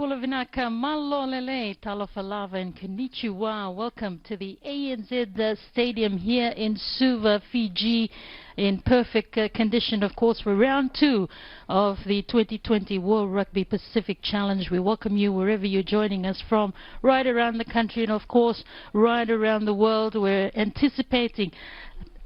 Kula Vinaka, Malolele, Talofalava, and Konnichiwa. Welcome to the ANZ Stadium here in Suva, Fiji, in perfect condition, of course, for round 2 of the 2020 World Rugby Pacific Challenge. We welcome you wherever you're joining us from, right around the country and, of course, right around the world. We're anticipating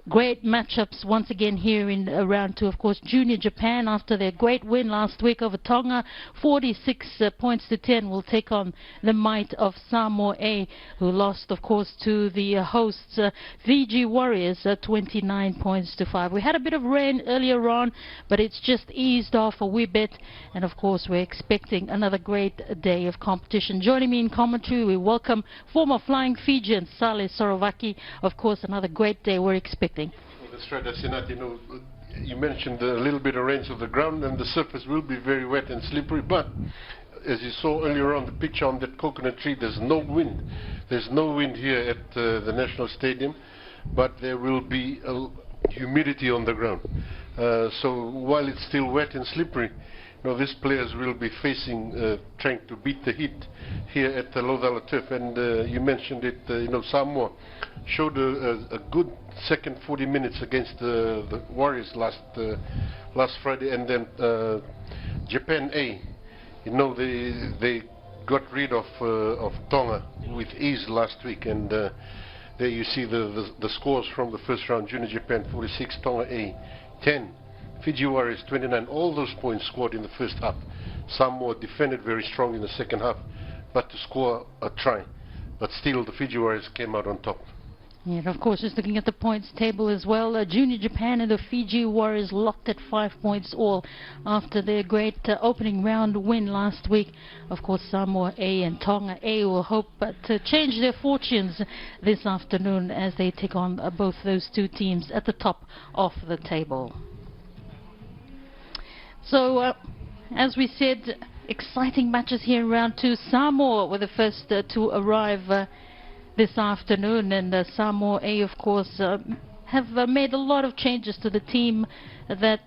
great matchups once again here in round 2. Of course, Junior Japan, after their great win last week over Tonga, 46 points to 10, will take on the might of Samoa A, who lost, of course, to the hosts Fiji Warriors, 29 points to 5. We had a bit of rain earlier on, but it's just eased off a wee bit, and of course we're expecting another great day of competition. Joining me in commentary, we welcome former Flying Fijian Sale Sorovaki. Of course, another great day we're expecting. Well, that's right, Asinat. You mentioned a little bit of rain, so the ground and the surface will be very wet and slippery, but as you saw earlier on the picture on that coconut tree, there's no wind. There's no wind here at the National Stadium, but there will be humidity on the ground. So while it's still wet and slippery, these players will be facing, trying to beat the heat here at the Laucala turf. And you mentioned it, Samoa showed a good second 40 minutes against the Warriors last Friday, and then Japan A, they got rid of Tonga with ease last week, and there you see the scores from the first round. Junior Japan 46, Tonga A 10, Fiji Warriors 29. All those points scored in the first half. Samoa defended very strong in the second half, but to score a try. But still, the Fiji Warriors came out on top. Yeah, and of course, just looking at the points table as well, Junior Japan and the Fiji Warriors locked at 5 points all after their great opening round win last week. Of course, Samoa A and Tonga A will hope to change their fortunes this afternoon as they take on both those two teams at the top of the table. So, as we said, exciting matches here in round 2. Samoa were the first to arrive this afternoon, and Samoa A, of course, have made a lot of changes to the team that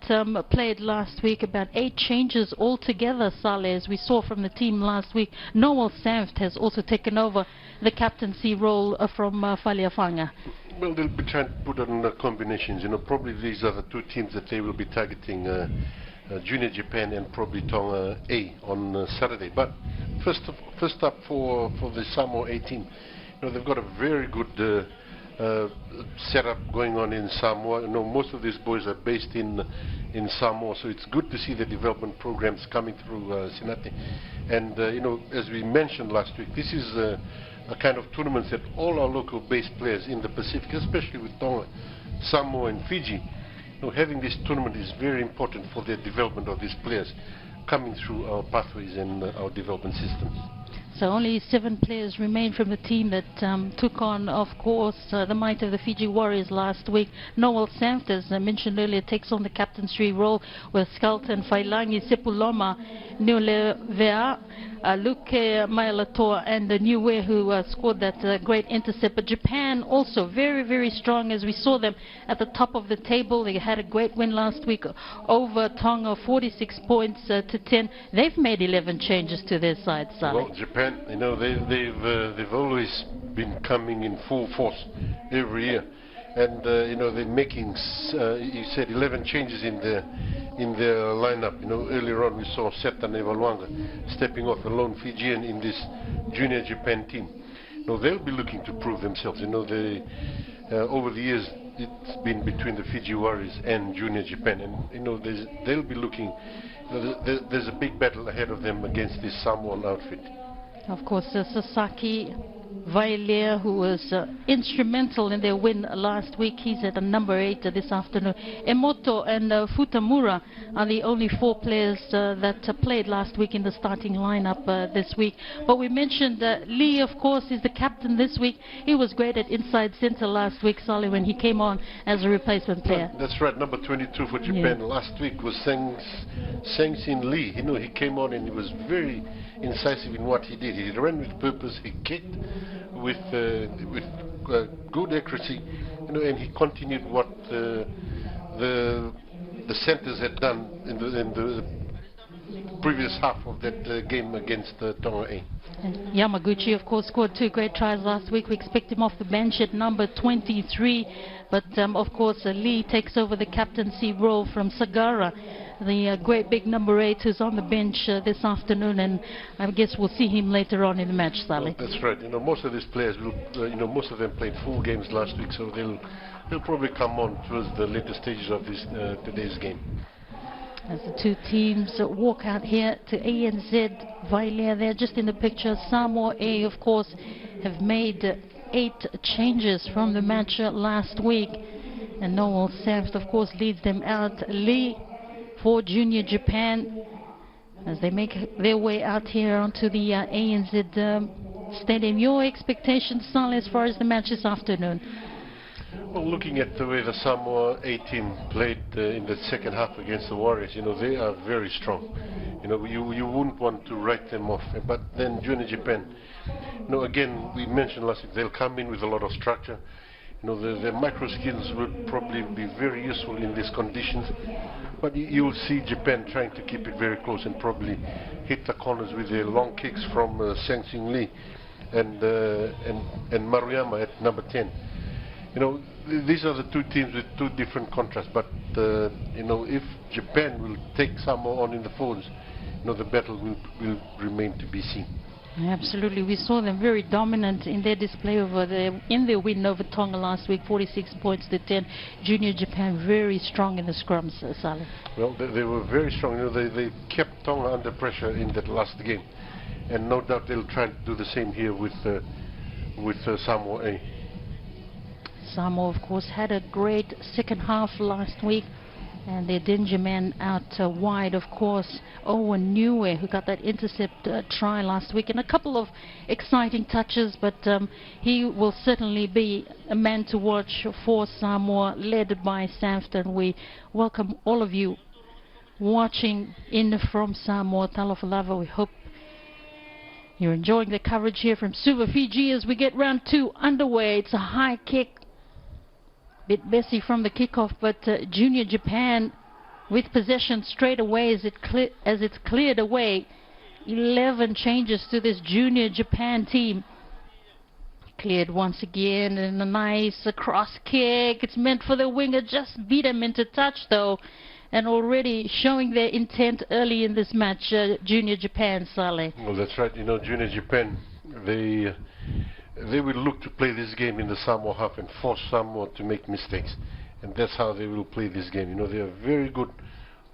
played last week. About 8 changes altogether, Saleh, as we saw from the team last week. Noel Sanft has also taken over the captaincy role from Faleafanga. Well, they'll be trying to put on combinations. Probably these are the two teams that they will be targeting, Junior Japan and probably Tonga A on Saturday. But first up for the Samoa A team, they've got a very good setup going on in Samoa. Most of these boys are based in Samoa, so it's good to see the development programs coming through Sinati. And as we mentioned last week, this is a kind of tournament that all our local based players in the Pacific, especially with Tonga, Samoa and Fiji, having this tournament is very important for the development of these players coming through our pathways and our development systems. So only 7 players remain from the team that took on, of course, the might of the Fiji Warriors last week. Noel Sanft, as I mentioned earlier, takes on the captaincy role with Skelton Failangi, Sepuloma, Nulevea, Luke Mailatoa, and the Niue, who scored that great intercept. But Japan also very, very strong, as we saw them at the top of the table. They had a great win last week over Tonga, 46 points to 10. They've made 11 changes to their side, Saleh. Well, Japan, they've always been coming in full force every year, and they're making you said 11 changes in their lineup. Earlier on we saw Seta Nevaluanga stepping off, a lone Fijian in this Junior Japan team. They'll be looking to prove themselves. They over the years it's been between the Fiji Warriors and Junior Japan, and they'll be looking. There's a big battle ahead of them against this Samoan outfit. Of course, Sasaki Vailea, who was instrumental in their win last week, he's at number 8 this afternoon. Emoto and Futamura are the only 4 players that played last week in the starting lineup this week. But we mentioned Lee, of course, is the captain this week. He was great at inside center last week, Solly, when he came on as a replacement player. That's right, number 22 for Japan. Yeah. Last week was Sang-Sin Lee. He came on and he was very incisive in what he did. He ran with purpose, he kicked with good accuracy, and he continued what the centers had done in previous half of that game against Tonga A. And Yamaguchi, of course, scored 2 great tries last week. We expect him off the bench at number 23. But, of course, Lee takes over the captaincy role from Sagara, the great big number 8 who's on the bench this afternoon. And I guess we'll see him later on in the match, Sally. That's right. You know, most of these players will, most of them played full games last week, so they'll probably come on towards the later stages of this today's game. As the two teams walk out here to ANZ Vailea, they're just in the picture. Samoa A, of course, have made 8 changes from the match last week. And Noel Samft, of course, leads them out. Lee for Junior Japan as they make their way out here onto the ANZ Stadium. Your expectations, Sal, as far as the match this afternoon? Well, looking at the way the Samoa A team played in the second half against the Warriors, they are very strong. You wouldn't want to write them off. But then Junior Japan, again, we mentioned last week, they'll come in with a lot of structure. The micro skills would probably be very useful in these conditions. But you'll see Japan trying to keep it very close and probably hit the corners with their long kicks from Sang-Sing Lee and Maruyama at number 10. These are the two teams with two different contrasts, but if Japan will take Samoa on in the phones, the battle will remain to be seen. Absolutely, we saw them very dominant in their display in their win over Tonga last week, 46 points to 10. Junior Japan very strong in the scrums, Saleh. Well, they were very strong. They kept Tonga under pressure in that last game, and no doubt they'll try to do the same here with Samoa A. Samoa, of course, had a great second half last week, and their danger man out wide, of course, Owen Niue, who got that intercept try last week, and a couple of exciting touches, but he will certainly be a man to watch for Samoa, led by Samft. We welcome all of you watching in from Samoa, Talofa Lava. We hope you're enjoying the coverage here from Suva, Fiji, as we get round 2 underway. It's a high kick. Bit messy from the kickoff, but Junior Japan with possession straight away as it's cleared away. 11 changes to this Junior Japan team. Cleared once again, and a nice cross kick. It's meant for the winger, just beat him into touch though, and already showing their intent early in this match, Junior Japan, Saleh. Well, that's right. Junior Japan, they will look to play this game in the Samoa half and force Samoa to make mistakes. And that's how they will play this game. They are very good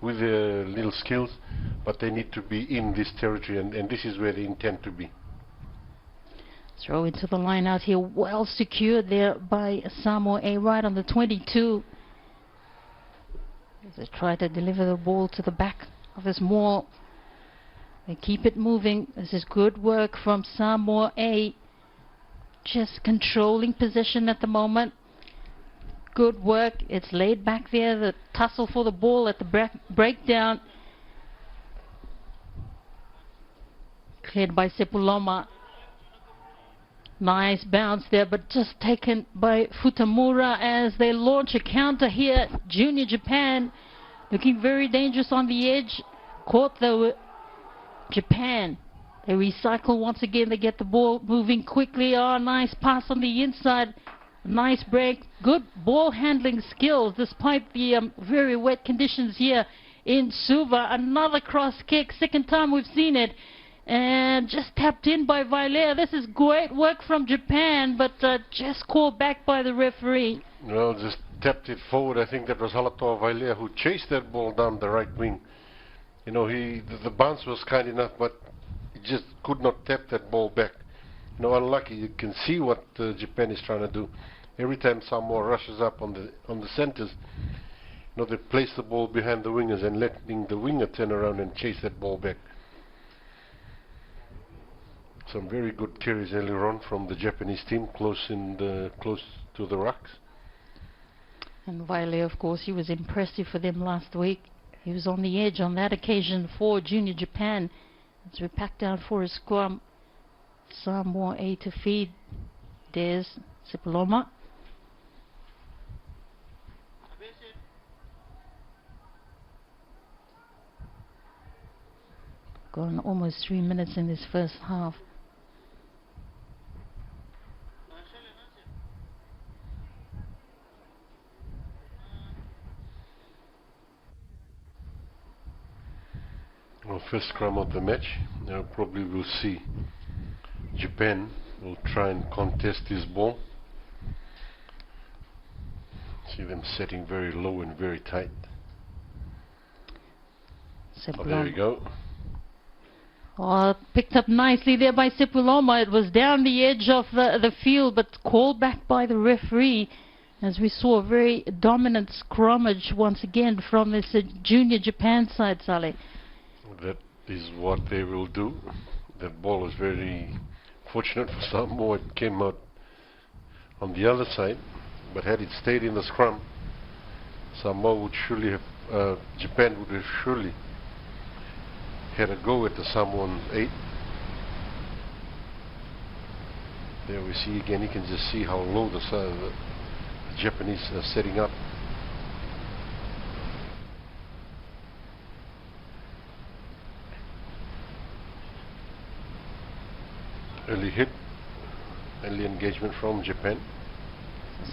with their little skills, but they need to be in this territory, and this is where they intend to be. Throw into the line out here, well secured there by Samoa A, right on the 22. As they try to deliver the ball to the back of this maul. They keep it moving. This is good work from Samoa A. Just controlling possession at the moment. Good work. It's laid back there. The tussle for the ball at the breakdown. Cleared by Sepuloma. Nice bounce there, but just taken by Futamura as they launch a counter here. Junior Japan looking very dangerous on the edge. Caught though Japan. They recycle once again. They get the ball moving quickly. Oh, nice pass on the inside. Nice break. Good ball handling skills despite the very wet conditions here in Suva. Another cross kick. Second time we've seen it. And just tapped in by Vailea. This is great work from Japan, but just called back by the referee. Well, just tapped it forward. I think that was Halatoa Vailea who chased that ball down the right wing. The bounce was kind enough, but just could not tap that ball back. Unlucky. You can see what Japan is trying to do. Every time Samoa rushes up on the centers, they place the ball behind the wingers and letting the winger turn around and chase that ball back. Some very good carries earlier on from the Japanese team, close to the rocks. And Vailea, of course, he was impressive for them last week. He was on the edge on that occasion for Junior Japan. As we pack down for a scrum, Samoa A to feed. There's Sepuloma. Gone almost 3 minutes in this first half. Well, first scrum of the match. Now probably we'll see Japan will try and contest this ball. See them setting very low and very tight. Oh, there we go. Oh, picked up nicely there by Sepuloma. It was down the edge of the field, but called back by the referee, as we saw a very dominant scrummage once again from this junior Japan side, Saleh. That is what they will do. That ball was very fortunate for Samoa. It came out on the other side, but had it stayed in the scrum, Samoa would surely have, Japan would have surely had a go at the Samoan 8. There we see again, you can just see how low the Japanese are setting up. Early hit, early engagement from Japan.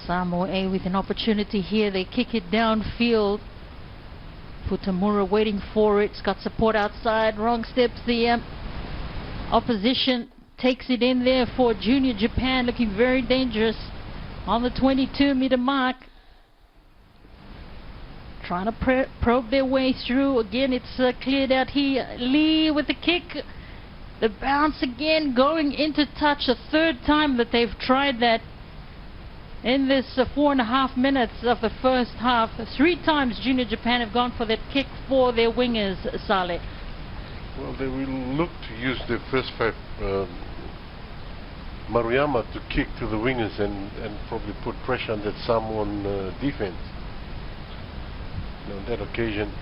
Samoa A with an opportunity here. They kick it downfield. Futamura waiting for it. It's got support outside. Wrong steps. The opposition takes it in there for junior Japan, looking very dangerous on the 22-meter mark. Trying to probe their way through. Again, it's cleared out here. Lee with the kick. The bounce again, going into touch. A third time that they've tried that in this 4.5 minutes of the first half. 3 times junior Japan have gone for that kick for their wingers, Saleh. Well, they will look to use their first 5 Maruyama to kick to the wingers and probably put pressure on that Samoan defense. On that occasion,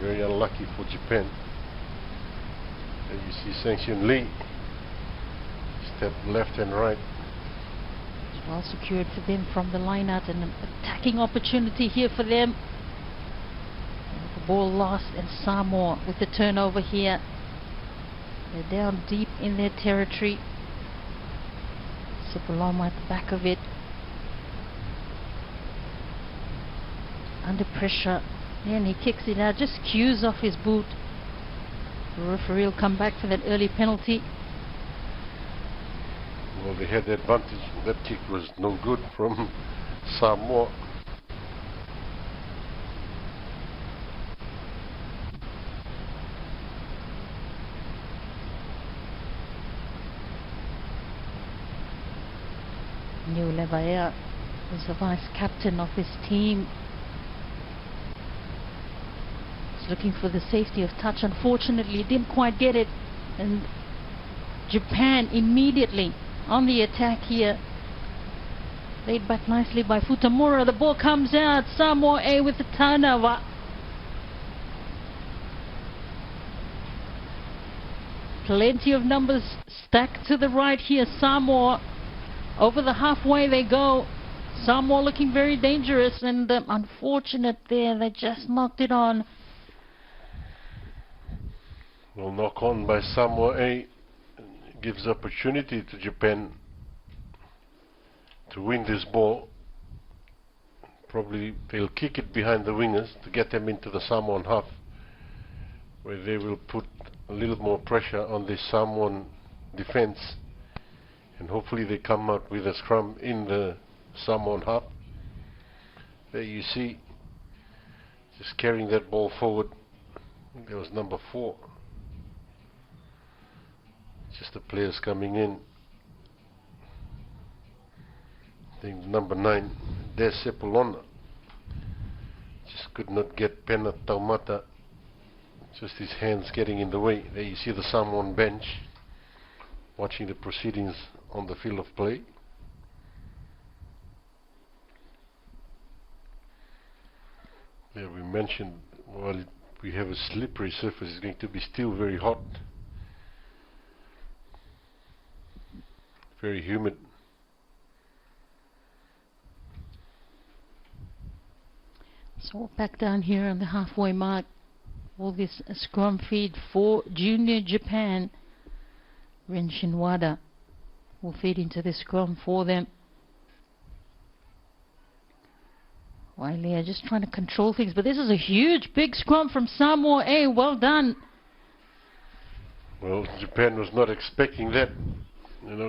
very unlucky for Japan. And you see Sang-Hyun Lee step left and right. Well secured for them from the line out, and an attacking opportunity here for them. The ball lost, and Samoa with the turnover here. They're down deep in their territory. Sepuloma at the back of it. Under pressure. And he kicks it out, just cues off his boot. The referee will come back for that early penalty. Well, they had the advantage. That kick was no good from Samoa. Niu Levaea is the vice captain of his team. He's looking for the safety of touch. Unfortunately, didn't quite get it. And Japan immediately on the attack here. Laid back nicely by Futamura. The ball comes out. Samoa A with the turnover. Plenty of numbers stacked to the right here. Samoa over the halfway they go. Samoa looking very dangerous, and unfortunate there. They just knocked it on. Well, knock on by Samoa A gives opportunity to Japan to win this ball. Probably they'll kick it behind the wingers to get them into the Samoan half, where they will put a little more pressure on the Samoan defense, and hopefully they come out with a scrum in the Samoan half. There you see, just carrying that ball forward. I think that was number 4. Just the players coming in. I think number 9, Des Sepulona, just could not get Pena Taumata. Just his hands getting in the way. There you see the Samoan bench watching the proceedings on the field of play. Yeah, we mentioned, while we have a slippery surface, it's going to be still very hot, very humid. So back down here on the halfway mark. for this scrum feed for Junior Japan. Ren Shinwada will feed into the scrum for them. Wiley are just trying to control things, but this is a huge, big scrum from Samoa A. Well done. Well, Japan was not expecting that.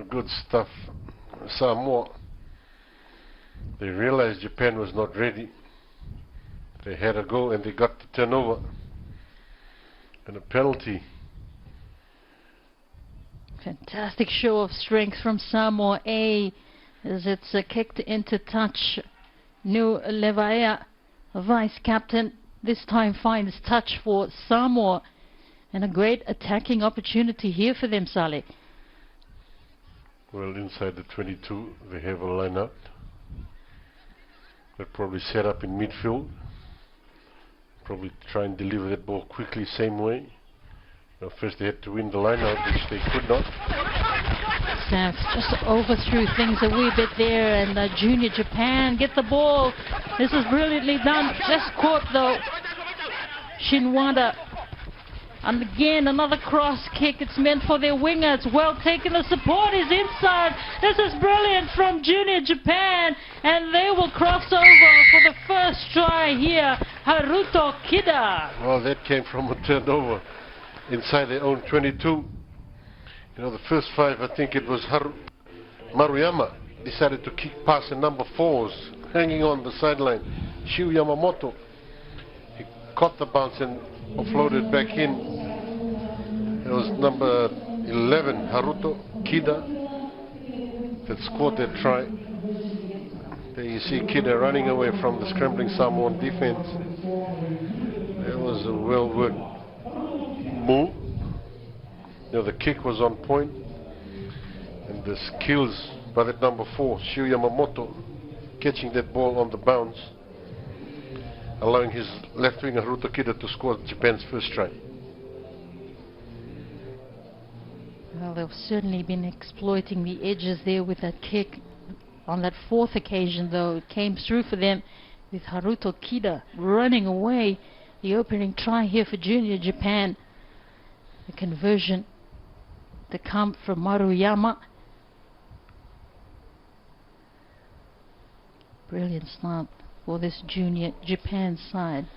Good stuff. Samoa. They realized Japan was not ready. They had a go and they got the turnover. And a penalty. Fantastic show of strength from Samoa A as it's kicked into touch. New Levaea, vice captain, this time finds touch for Samoa. And a great attacking opportunity here for them, Saleh. Well, inside the 22, they have a line out. They'll probably set up in midfield. Probably try and deliver that ball quickly, same way. First they had to win the line out, which they could not. Saf just overthrew things a wee bit there, and Junior Japan get the ball. This is brilliantly done. Just caught though. Shinwada. And again, another cross kick. It's meant for their winger. It's well taken. The support is inside. This is brilliant from Junior Japan. And they will cross over for the first try here. Haruto Kida. Well, that came from a turnover inside their own 22. The first 5, I think it was Maruyama decided to kick past the number 4s, hanging on the sideline. Shu Yamamoto. He caught the bounce and offloaded back in. It was number 11, Haruto Kida, that scored that try. There you see Kida running away from the scrambling Samoan defense. It was a well-worked move. The kick was on point, and the skills by that number 4, Shu Yamamoto, catching that ball on the bounce, allowing his left winger Haruto Kida to score Japan's first try. Well, they've certainly been exploiting the edges there with that kick. On that 4th occasion, though, it came through for them with Haruto Kida running away. The opening try here for Junior Japan. The conversion to come from Maruyama. Brilliant start for this Junior Japan side.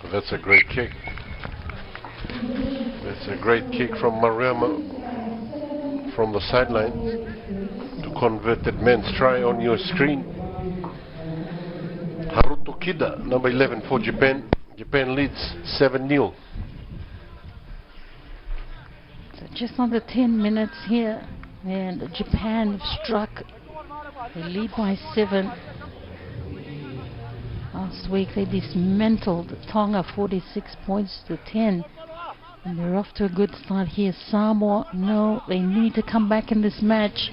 Well, that's a great kick. That's a great kick from Maruyama from the sideline to convert that man's try on your screen. Haruto Kida, number 11 for Japan. Japan leads 7-0. So just under 10 minutes here, and Japan struck. They lead by 7. Last week they dismantled Tonga 46 points to 10. And they're off to a good start here. Samoa, no, they need to come back in this match.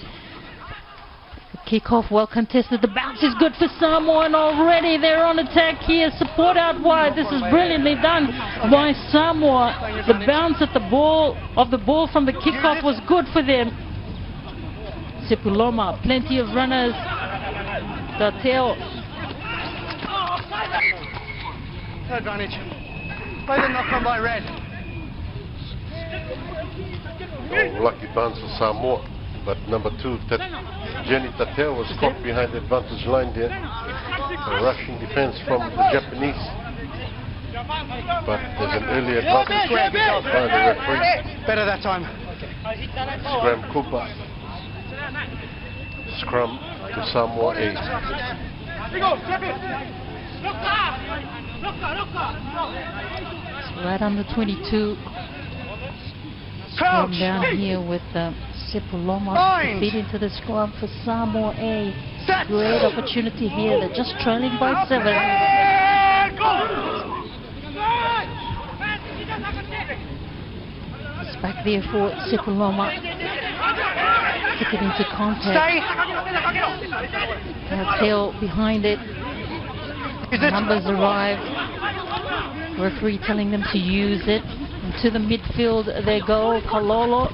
The kickoff well contested. The bounce is good for Samoa, and already they're on attack here. Support out wide. This is brilliantly done by Samoa. The bounce at the ball from the kickoff was good for them. Sepuloma, plenty of runners. Tateo. Advantage. Play the knock on by Red. Oh, lucky bounce for Samoa, but number 2, Jenny Tateo was caught behind the advantage line there. A rushing defense from the Japanese, but there's an early advantage by the referee. Better that time. Scram Cooper. Scrum to Samoa A. Right on the 22. Scrum down here with Sepuloma. Feed into the scrum for Samoa A. Great opportunity here. They're just trailing by 7. It's back there for Sepuloma. Took it into contact. Tail behind it. Numbers arrive. Referee telling them to use it. Into the midfield they go. Kalolo.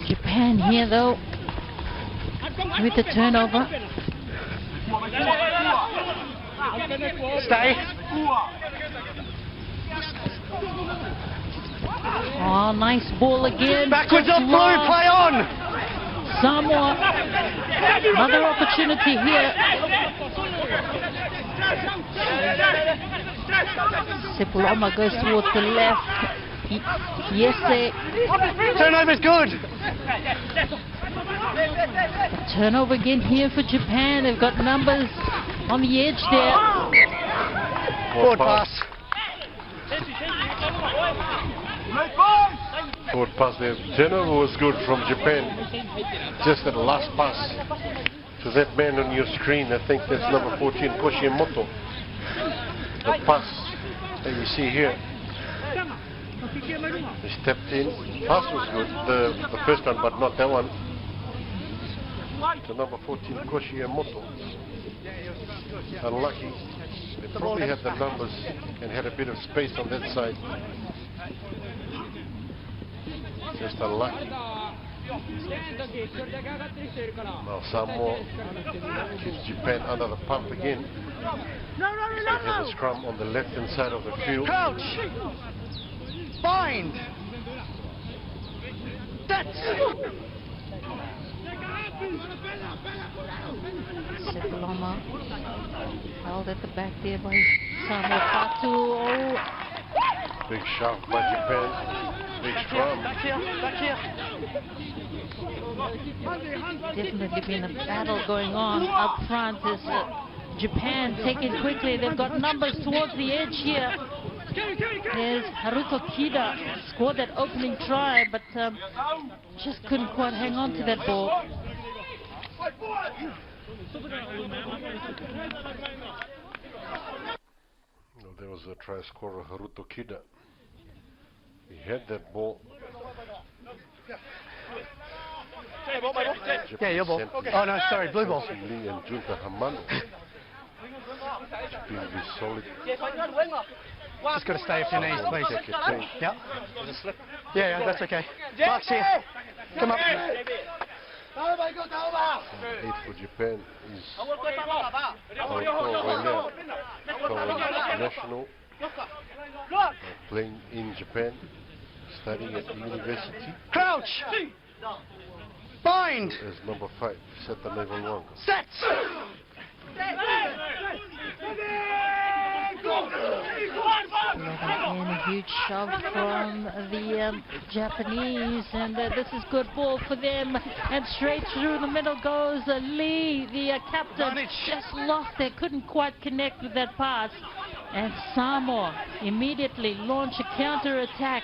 Japan here though. with the turnover. Stay. Oh, nice ball again. Backwards Just off blue, lost. play on. Samoa, another opportunity here. Sepuloma goes towards the left. Yes, Turnover's good. turnover again here for Japan. They've got numbers on the edge there. Forward pass. Forward pass there. Turnover was good from Japan. Just that last pass to that man on your screen. I think that's number 14, Koshimoto. The pass that you see here. He stepped in. Pass was good. The first one, but not that one. To number 14, Koshimoto. Unlucky. They probably had the numbers and had a bit of space on that side. Just unlucky. Now Samoa keeps Japan under the pump again. They have a scrum on the left-hand side of the field. Crouch. Bind. That's. Sepuloma held at the back there by Samoa Fatu. Oh, Big shot by Japan. Big scrum. Back here. definitely been a battle going on up front. As Japan taking quickly. They've got numbers towards the edge here. There's Haruto Kida, scored that opening try, but just couldn't quite hang on to that ball. No, there was a try scorer, Haruto Kida. He had that ball. Yeah, your ball. Oh no, sorry, blue ball. Lee and Junta Hamano. Being solid. Just got to stay off your knees, please. Take your time. Yep. Yeah, that's okay. Mark's here. Come up. 8 for Japan is national, playing in Japan, studying at the university. Crouch. Bind. As number 5, Seta Nevalwanga. Set. And a huge shove from the Japanese, and this is good ball for them, and straight through the middle goes Lee, the captain. Just lost there, couldn't quite connect with that pass, and Samoa immediately launch a counter-attack.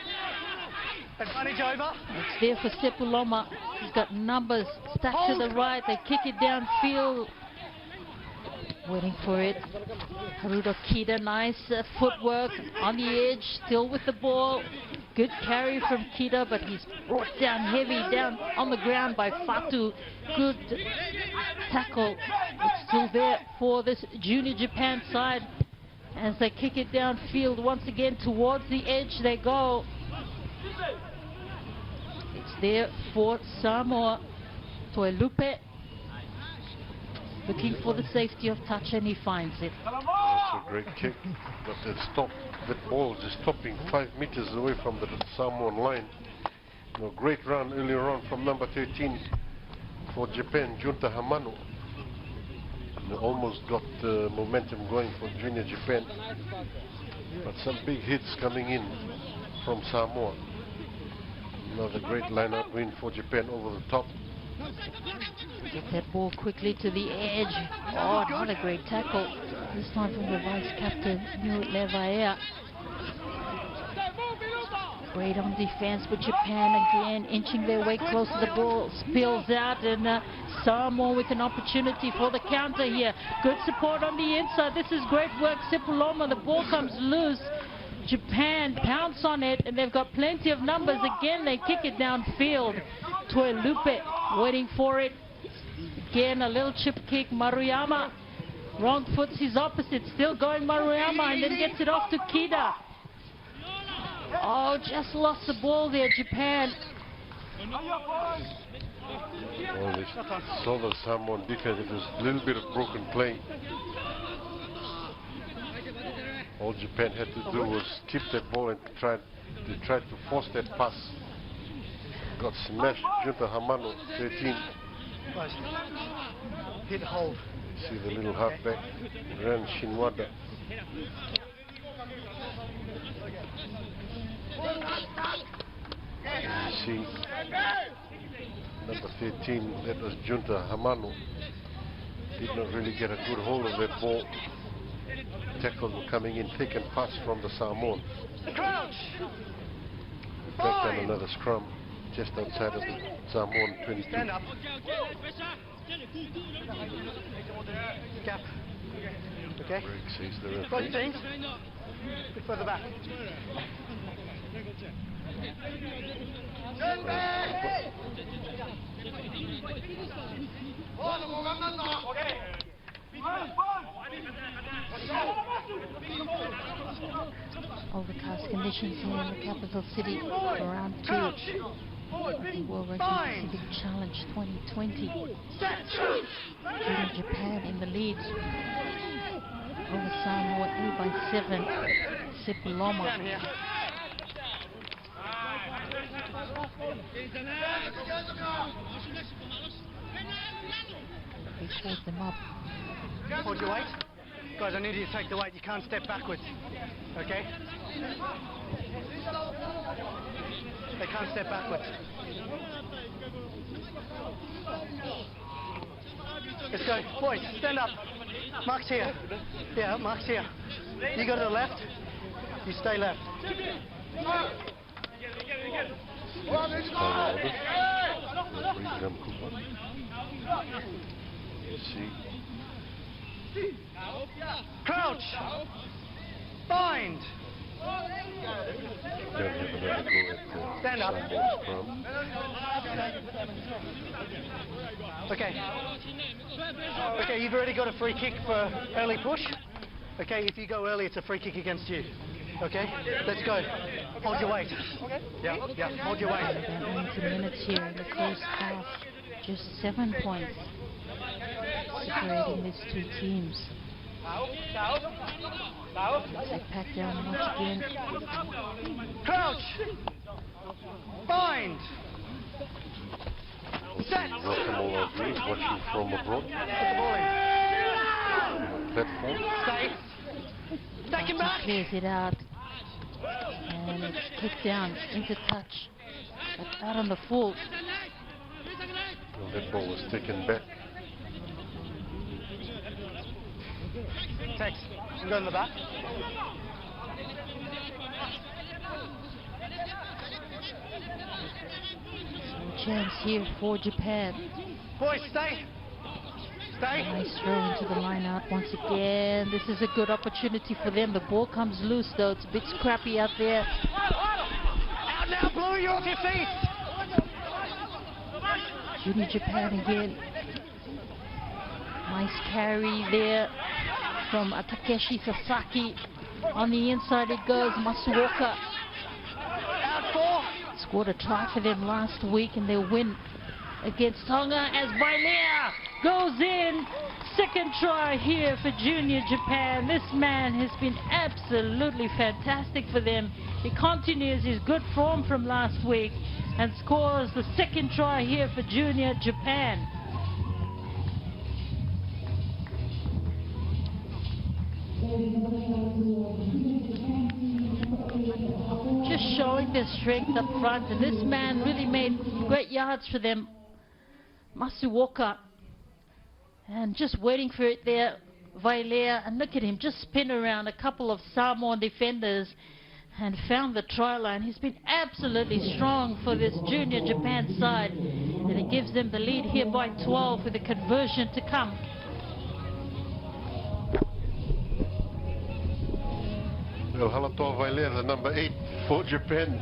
Advantage over. It's there for Sepuloma. He's got numbers stuck to the right. They kick it downfield. Waiting for it. Haruto Kida, nice footwork on the edge, still with the ball. Good carry from Kida, but he's brought down heavy, down on the ground by Fatu. Good tackle. It's still there for this junior Japan side as they kick it downfield once again towards the edge they go. It's there for Samoa. Toelupe looking for the safety of touch, and he finds it. That's a great kick, but that ball just stopping 5 meters away from the Samoan line. Great run earlier on from number 13 for Japan, Junta Hamano. Almost got momentum going for junior Japan, but some big hits coming in from Samoa. Another great lineup win for Japan over the top. Get that ball quickly to the edge. Oh, not a great tackle. This time from the vice captain, New Levaea. Great on defense, but Japan again inching their way close to the ball. Spills out, and Samoa with an opportunity for the counter here. Good support on the inside. This is great work, Sepuloma. The ball comes loose. Japan pounce on it, and they've got plenty of numbers. Again, they kick it downfield. Toelupe waiting for it. Again, a little chip kick. Maruyama wrong foots his opposite. Still going Maruyama, and then gets it off to Kida. Oh, just lost the ball there, Japan. Well, they saw the Samoan defense. It was a little bit of broken play. All Japan had to do was keep that ball and tried to force that pass. Got smashed. Junta Hamano, 13. Guys, hit hold. See the little halfback, Ran Shinwada. And you see number 13, that was Junta Hamano. Did not really get a good hold of that ball. Tackles were coming in thick and fast from the Samoans. Crouch! Back on another scrum just outside of the Samoan 22. Stand up. Gap. Okay. Break, says the Both referee. teams. Bit further back. Overcast conditions here in the capital city for round 2 of the World Rugby Pacific Challenge 2020. Junior Japan in the lead over Samoa 8 by 7. Sipuloma. Down here. He pulled them up. Hold your weight. Guys, I need you to take the weight. You can't step backwards. Okay? They can't step backwards. Let's go. Boys, stand up. Mark's here. Yeah, Mark's here. You go to the left. You stay left. You see. Crouch. Bind. They'll have another go at the Stand up. Samoan scrum. Okay. Okay, you've already got a free kick for early push. Okay, if you go early, it's a free kick against you. Okay, let's go. Hold your weight. Yeah, hold your weight. 90 minutes here in the first half. Just 7 points separating these two teams. They pack down once again. Crouch. Bind. Set. Welcome all our viewers watching from abroad Put the ball in. on the platform. Stay. Stack him back. Clears it out. And it's kicked down into touch. But out on the full. Well, that ball was taken back. Tex, go in the back. No chance here for Japan. Boys, stay. Stay. Nice throw into the line out once again. This is a good opportunity for them. The ball comes loose though. It's a bit scrappy out there. Out now, Blue, you're off your feet. Junior Japan again. Nice carry there from Takeshi Sasaki. On the inside it goes. Masuoka Out 4. scored a try for them last week in their win against Tonga as Vailea goes in. Second try here for Junior Japan. This man has been absolutely fantastic for them. He continues his good form from last week and scores the second try here for Junior Japan. Just showing their strength up front, and this man really made great yards for them. Masuoka, and just waiting for it there, Vailea, and look at him just spin around a couple of Samoan defenders and found the try line. He's been absolutely strong for this Junior Japan side, and it gives them the lead here by 12 with the conversion to come. Well, Halatoa Vailea, the number 8 for Japan,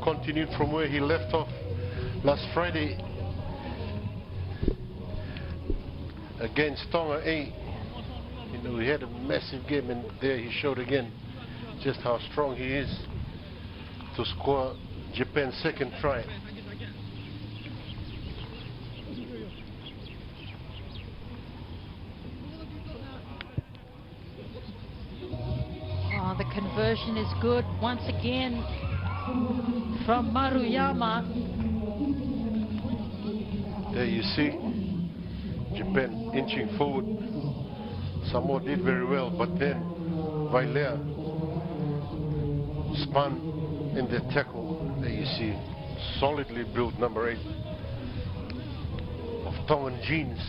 continued from where he left off last Friday against Tonga. He had a massive game, and there he showed again just how strong he is to score Japan's second try. conversion is good once again from Maruyama. There you see Japan inching forward. Samoa did very well, but then Vailea spun in the tackle. There you see solidly built number 8 of Tongan genes.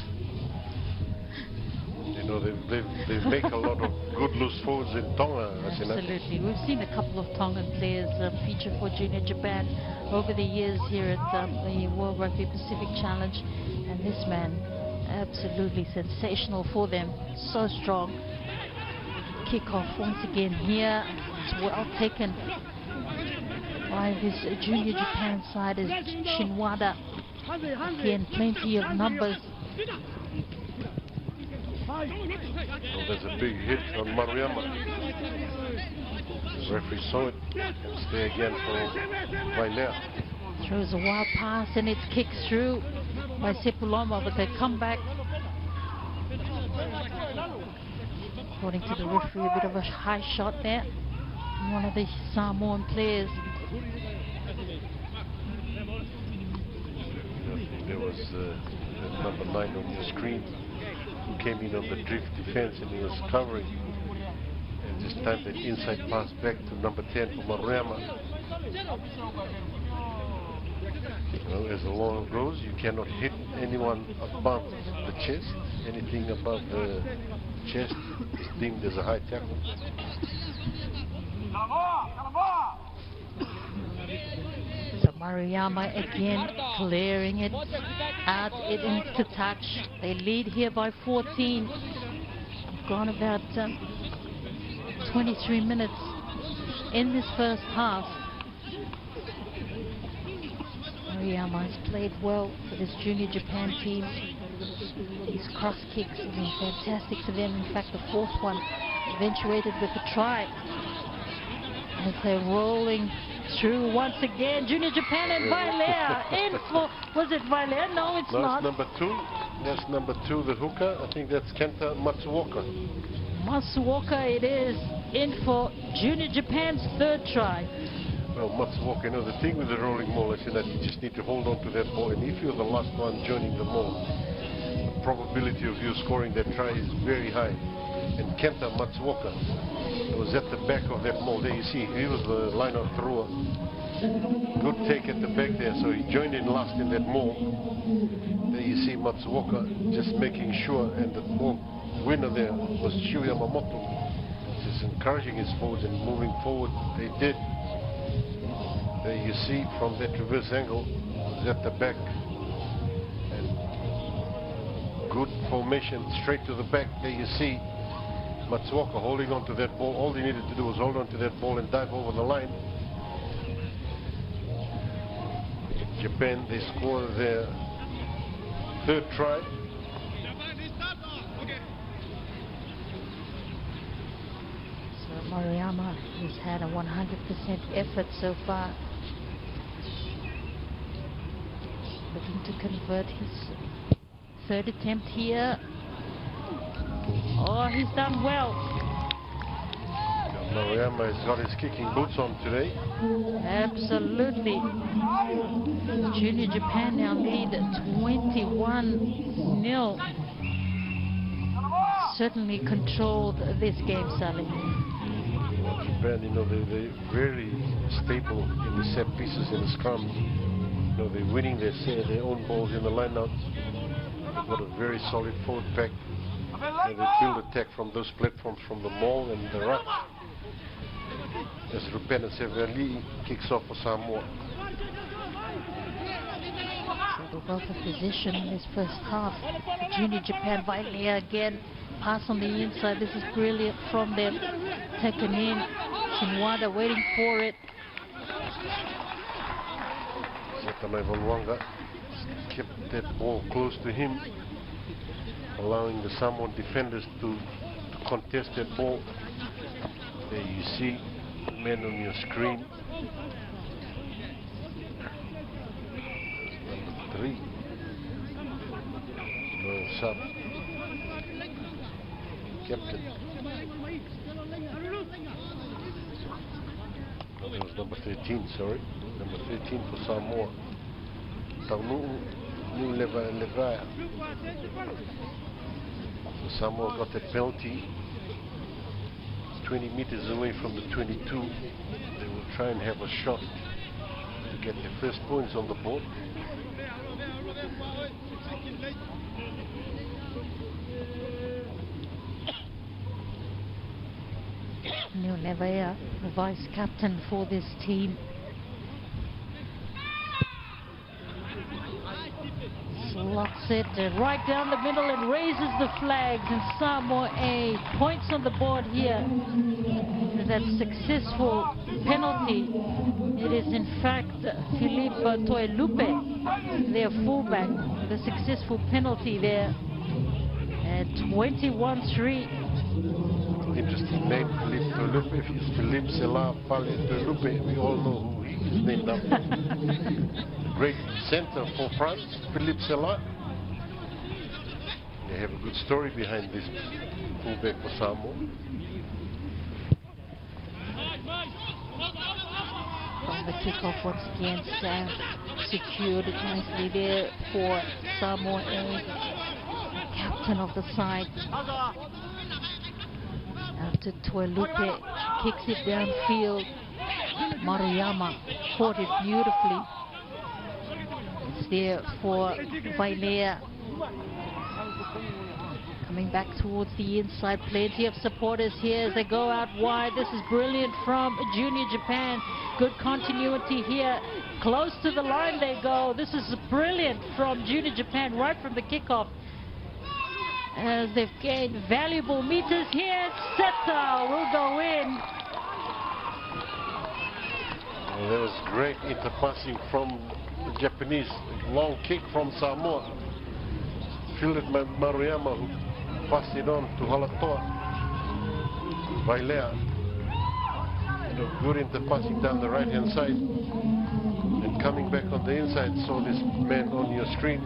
You know, they make a lot of good loose forwards in Tonga. Absolutely. We've seen a couple of Tongan players feature for Junior Japan over the years here at the World Rugby Pacific Challenge. And this man, absolutely sensational for them. So strong. Kick-off once again here. It's well taken by this Junior Japan side as Shinwada. Again, plenty of numbers. Oh, there's a big hit on Maruyama. The referee saw it and stay again for Vailea. Throws a wild pass and it's kicked through by Sepuloma, but they come back. According to the referee, a bit of a high shot there. One of the Samoan players. There was number 9 on your screen who came in on the drift defense and he was covering. And this time that inside pass back to number 10 for Maruyama. You know, as the law goes, you cannot hit anyone above the chest. Anything above the chest is deemed as a high tackle. So Maruyama again clearing it out, it into touch. They lead here by 14. We've gone about 23 minutes in this first half. Maruyama has played well for this Junior Japan team. These cross kicks have been fantastic for them. In fact, the fourth one eventuated with a try. As they're rolling through once again, Junior Japan and Vailea in for, was it Vailea? No, it's not. Number 2. That's number 2, the hooker. I think that's Kenta Matsuoka. Matsuoka it is, in for Junior Japan's third try. Well, Matsuoka, you know, the thing with the rolling maul is that you just need to hold on to that ball, and if you're the last one joining the maul, the probability of you scoring that try is very high. And Kenta Matsuoka was at the back of that maul. There you see, he was the line-out thrower. Good take at the back there, so he joined in last in that maul. There you see Matsuoka just making sure, and the ball winner there was Shu Yamamoto, just encouraging his forwards and moving forward. They did. There you see from that reverse angle, was at the back. And good formation straight to the back. There you see Matsuoka holding on to that ball. All he needed to do was hold on to that ball and dive over the line. Japan, they score their third try. So Maruyama has had a 100% effort so far. Looking to convert his third attempt here. Oh, he's done well. Maruyama has got his kicking boots on today. Absolutely. Junior Japan now lead 21-0. Certainly controlled this game, Sally. Japan, you know, they're very stable in the set pieces in the scrums. You know, they're winning their own balls in the lineouts. They've got a very solid forward pack. And they build attack from those platforms, from the maul and the ruck. As Rupena Severli kicks off for Samoa. So the wealth of position in this first half. Junior Japan, Vailea again. Pass on the inside. This is brilliant from them. Taken in. Shinwada waiting for it. Satanai Vanwanga kept that ball close to him, allowing the Samoan defenders to contest that ball. There you see the men on your screen. Number 3. No sub. captain. That was number 13, sorry. Number 13 for Samoa. Taunu Levaya. So Samoa got that penalty. 20 meters away from the 22. They will try and have a shot to get their first points on the board. Neil Levaya, the vice captain for this team. Slots it right down the middle and raises the flags, and Samoa A points on the board here. That successful penalty. It is in fact Philippe Toelupe, their fullback, the successful penalty there at 21-3. Interesting name, Philippe Toelupe. If it's Philippe Selah Pale Toelupe, we all know who he is named after. Great center for France, Philippe Selah. They have a good story behind this fullback for Samoa. From the kickoff once again, Sam secured it nicely there for Samoa A, captain of the side. After Toelupe kicks it downfield, Maruyama caught it beautifully. It's there for Vailea. Coming back towards the inside, plenty of supporters here as they go out wide. This is brilliant from Junior Japan. Good continuity here. Close to the line they go. This is brilliant from Junior Japan right from the kickoff. As they've gained valuable meters here, Seta will go in. Well, that was great interpassing from the Japanese. Long kick from Samoa. Fielded by Maruyama, who passed it on to Halatoa. Vailea. Good interpassing down the right hand side. And coming back on the inside, saw this man on your screen.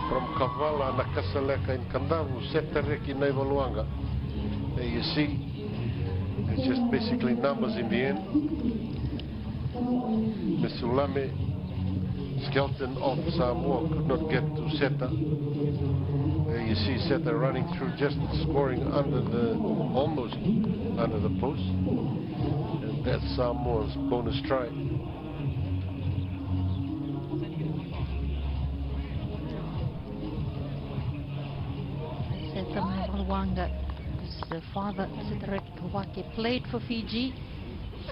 From Kavala, Nakasaleka in Kandavu, Setareki Naivaluanga. There you see, it's just basically numbers in the end. Mesulame, skeleton of Samoa, could not get to Seta. There you see Seta running through, just scoring under the, almost under the post. And that's Samoa's bonus try. Seta Naivaluanga, his father, Setareki Kawake, played for Fiji,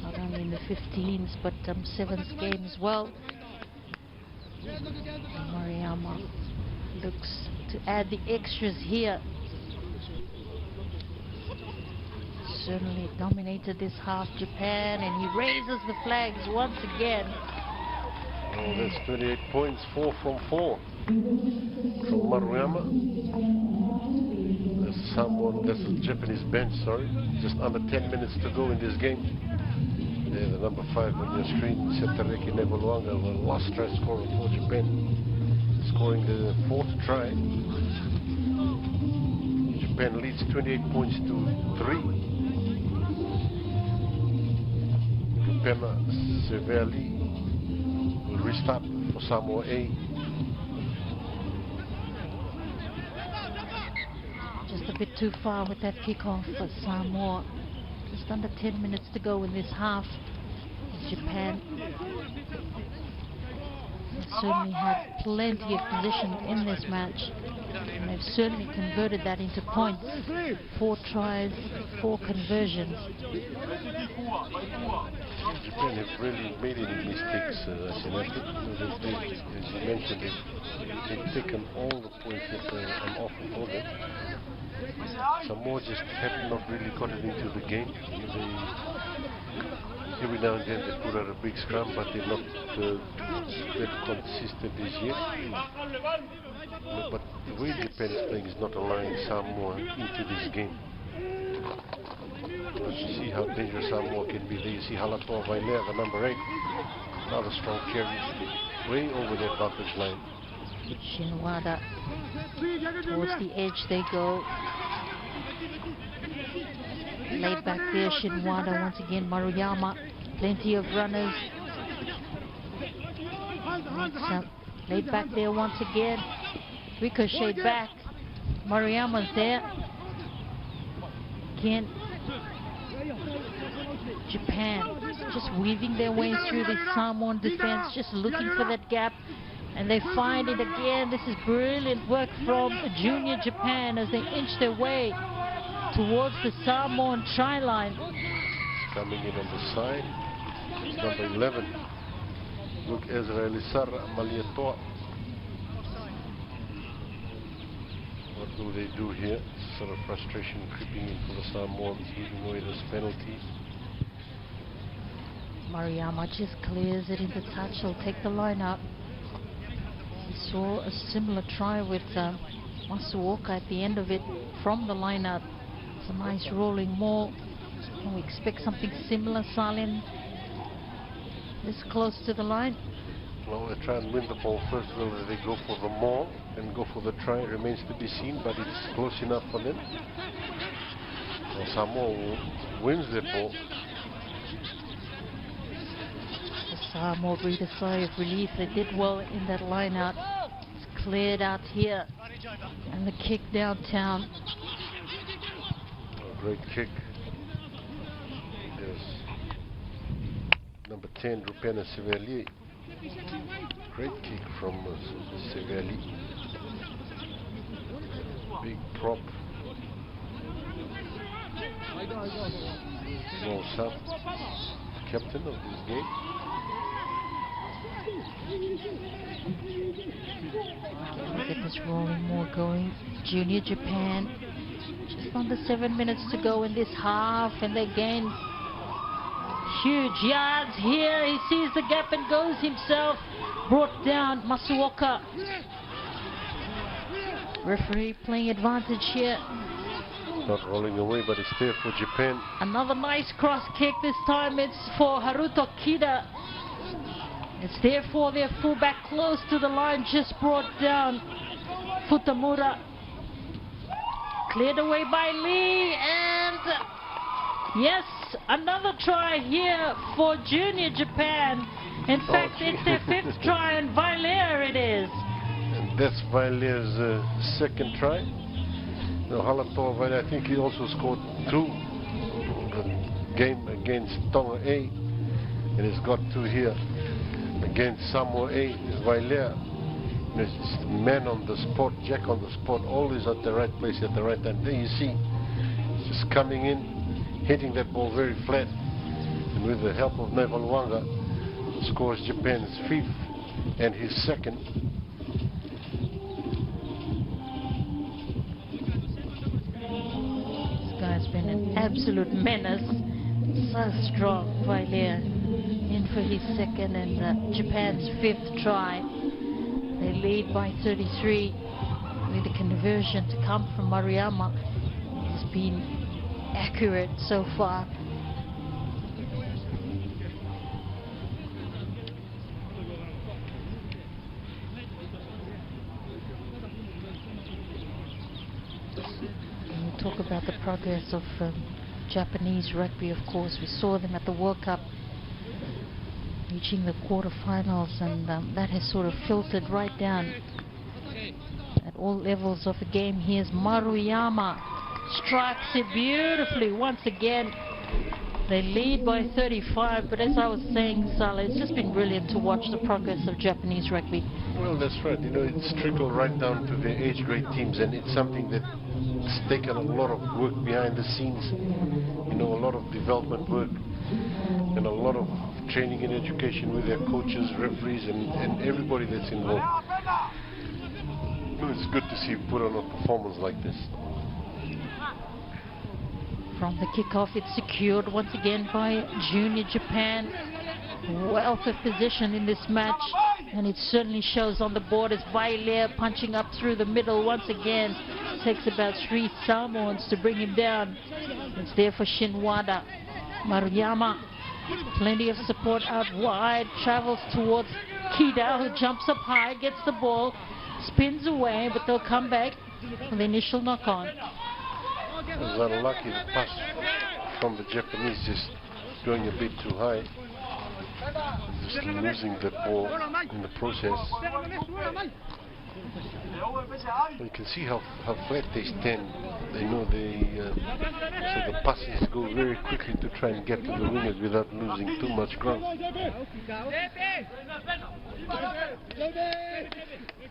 not only in the 15s, but 7th game as well. Maruyama looks to add the extras here. Certainly dominated this half, Japan, and he raises the flags once again. Oh, that's 28 points, 4 from 4 from Maruyama. That's a Japanese bench, sorry. Just under 10 minutes to go in this game. There, the number 5 on your screen, Setareki Naivaluanga, the last try scorer for Japan, scoring the 4th try. Japan leads 28 points to 3. Kupena Seveli will restart for Samoa A. Just a bit too far with that kickoff for Samoa. Just under 10 minutes to go in this half. Japan certainly had plenty of position in this match, and they've certainly converted that into points. 4 tries, 4 conversions. Japan have really made any mistakes, as you mentioned, they've taken all the points that I'm offering for them. Samoa just have not really got it into the game. Every now and then they put out a big scrum, but they're not that consistent this year. But the way Japan is playing is not allowing Samoa into this game. You see how dangerous Samoa can be. There you see Halatoa Vailea, the number 8. Another strong carry, way over the advantage line. Shinwada, towards the edge they go. Laid back there, Shinwada once again. Maruyama, plenty of runners. Laid back there once again. Ricochet back. Maruyama's there. Again. Japan just weaving their way through the Samoan defense, just looking for that gap. And they find it again. This is brilliant work from Junior Japan as they inch their way towards the Samoan try line. Coming in on the side, it's number 11. Look, Israeli Sarra Maliatoa. What will they do here? Sort of frustration creeping in for the Samoans, giving away this penalty. Maruyama just clears it into touch. He'll take the line up. We saw a similar try with Masuoka at the end of it from the lineup. It's a nice rolling maul. Can we expect something similar, Salim? This close to the line? Well, they try and win the ball first. Whether they go for the maul and go for the try remains to be seen, but it's close enough for them. Well, Samoa wins the ball. The Samoa breathe a sigh of relief. They did well in that line out. It's cleared out here. And the kick downtown. A great kick. There's number 10, Rupena Seveli. Great kick from Seveli. Big prop. Mo Sab, captain of this game. Look at this rolling more going. Junior Japan. Just under 7 minutes to go in this half, and they gain huge yards here. He sees the gap and goes himself. Brought down Masuoka. Referee playing advantage here. Not rolling away, but it's there for Japan. Another nice cross kick. This time it's for Haruto Kida. It's there for their fullback close to the line. Just brought down Futamura. Cleared away by Lee, and yes, another try here for Junior Japan. In fact, it's their 5th try, and Valère it is. And that's Valère's second try. Now, Halatoa Valère, I think he also scored 2 game against Tonga A, and he's got 2 here against Samoa A. Valère, it's the man on the spot, Jack on the spot, always at the right place at the right time. There you see, he's just coming in, hitting that ball very flat, and with the help of Nevaluanga, scores Japan's 5th and his 2nd. This guy's been an absolute menace. So strong, Valère, in for his 2nd and Japan's 5th try. They lead by 33 with the conversion to come from Maruyama. He's been accurate so far. And we talk about the progress of Japanese rugby, of course. We saw them at the World Cup reaching the quarterfinals, and that has sort of filtered right down at all levels of the game. Here's Maruyama, strikes it beautifully once again. They lead by 35, but as I was saying, Salah, it's just been brilliant to watch the progress of Japanese rugby. Well, that's right. You know, it's trickled right down to the age grade teams, and it's something that's taken a lot of work behind the scenes. You know, a lot of development work and a lot of training and education with their coaches, referees, and everybody that's involved. It's good to see you put on a performance like this. From the kickoff, it's secured once again by Junior Japan. Wealth of position in this match, and it certainly shows on the board as Valère punching up through the middle once again. Takes about 3 Samoans to bring him down. It's there for Shinwada. Maruyama, plenty of support out wide, travels towards Kida, who jumps up high, gets the ball, spins away, but they'll come back for the initial knock-on. It was unlucky. The pass from the Japanese just going a bit too high. Just losing the ball in the process. You can see how flat they stand. They know so the passes go very quickly to try and get to the wingers without losing too much ground.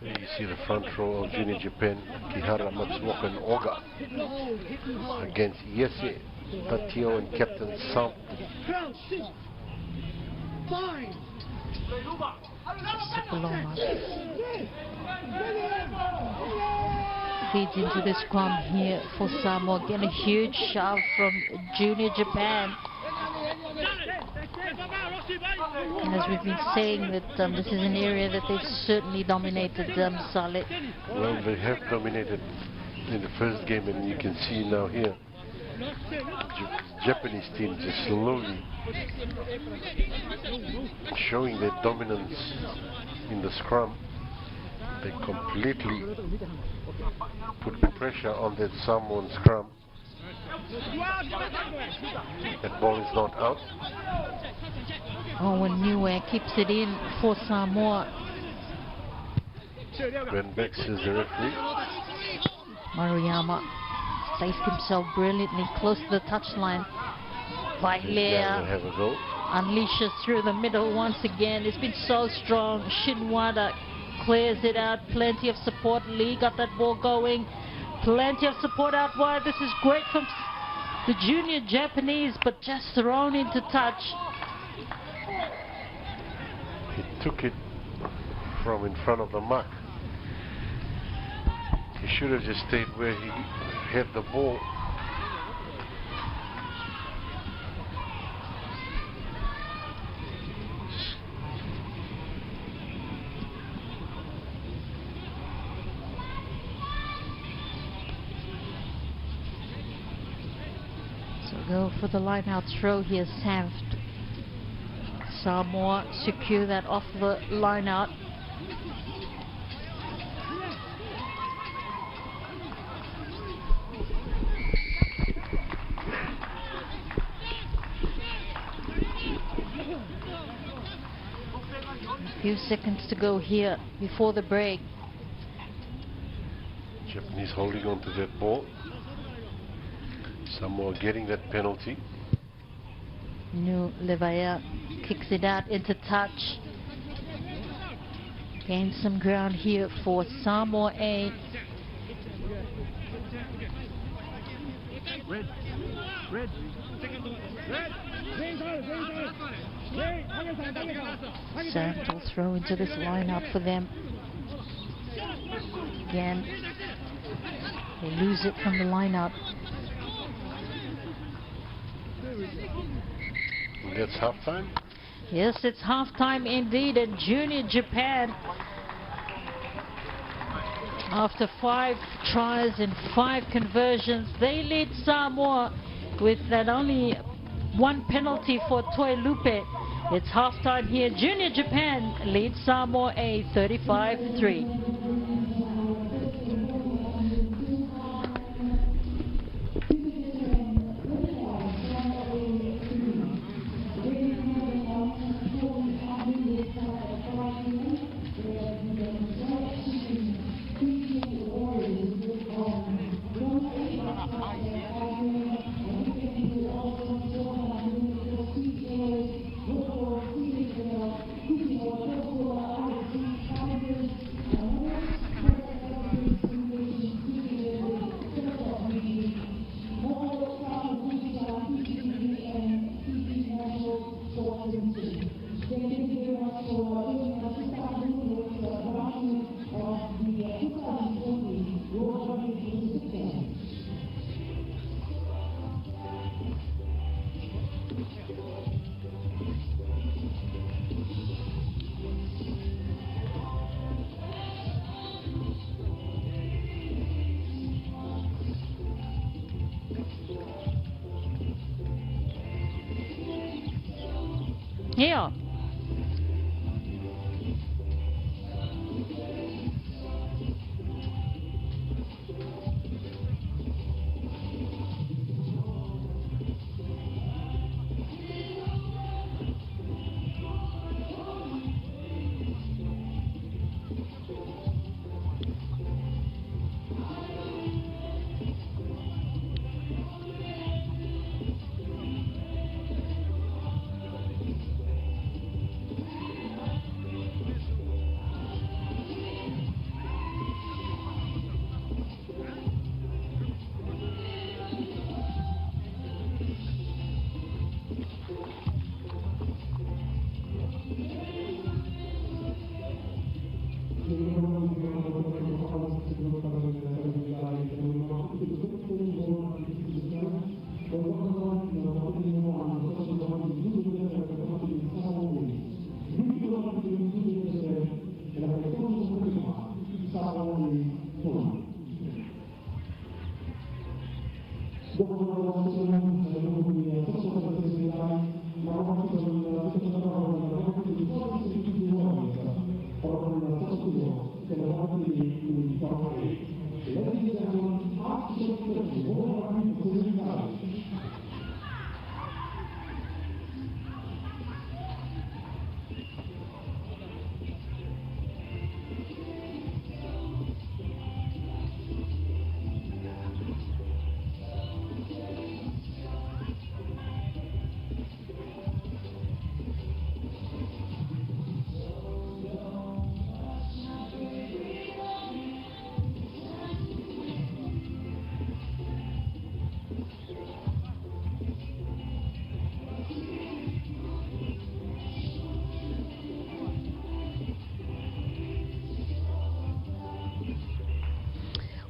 There you see the front row of Junior Japan, Kihara, Matsuoka and Oga against Yese, Tatio and Captain Sam. Feeds into the scrum here for Samoa. Again, a huge shove from Junior Japan. And as we've been saying, that this is an area that they've certainly dominated, Saleh. Well, they have dominated in the first game, and you can see now here, Japanese team just slowly showing their dominance in the scrum. They completely put pressure on that Samoan scrum. That ball is not out. Owen Niue keeps it in for Samoa. Ben Bex is the referee. Maruyama placed himself brilliantly close to the touchline. Vailea Have a go. unleashes through the middle once again. It's been so strong. Shinwada clears it out. Plenty of support. Lee got that ball going. Plenty of support out wide. This is great from the junior Japanese, but just thrown into touch. He took it from in front of the mark. He should have just stayed where he had the ball. So go for the line out throw here, Sanft. Samoa secure that off the line out. A few seconds to go here before the break. Japanese holding on to that ball. Samoa getting that penalty. Nu Levaea kicks it out into touch. Gains some ground here for Samoa A. Sanft will throw into this lineup for them. Again, they lose it from the lineup. That's halftime. Yes, it's halftime indeed, and Junior Japan, after 5 tries and 5 conversions, they lead Samoa with that only 1 penalty for Toi Lupe. It's halftime here. Junior Japan leads Samoa A 35-3. Yeah.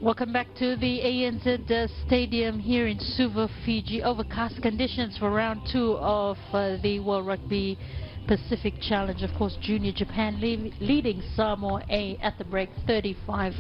Welcome back to the ANZ Stadium here in Suva, Fiji. Overcast conditions for round 2 of the World Rugby Pacific Challenge. Of course, Junior Japan leading Samoa A at the break 35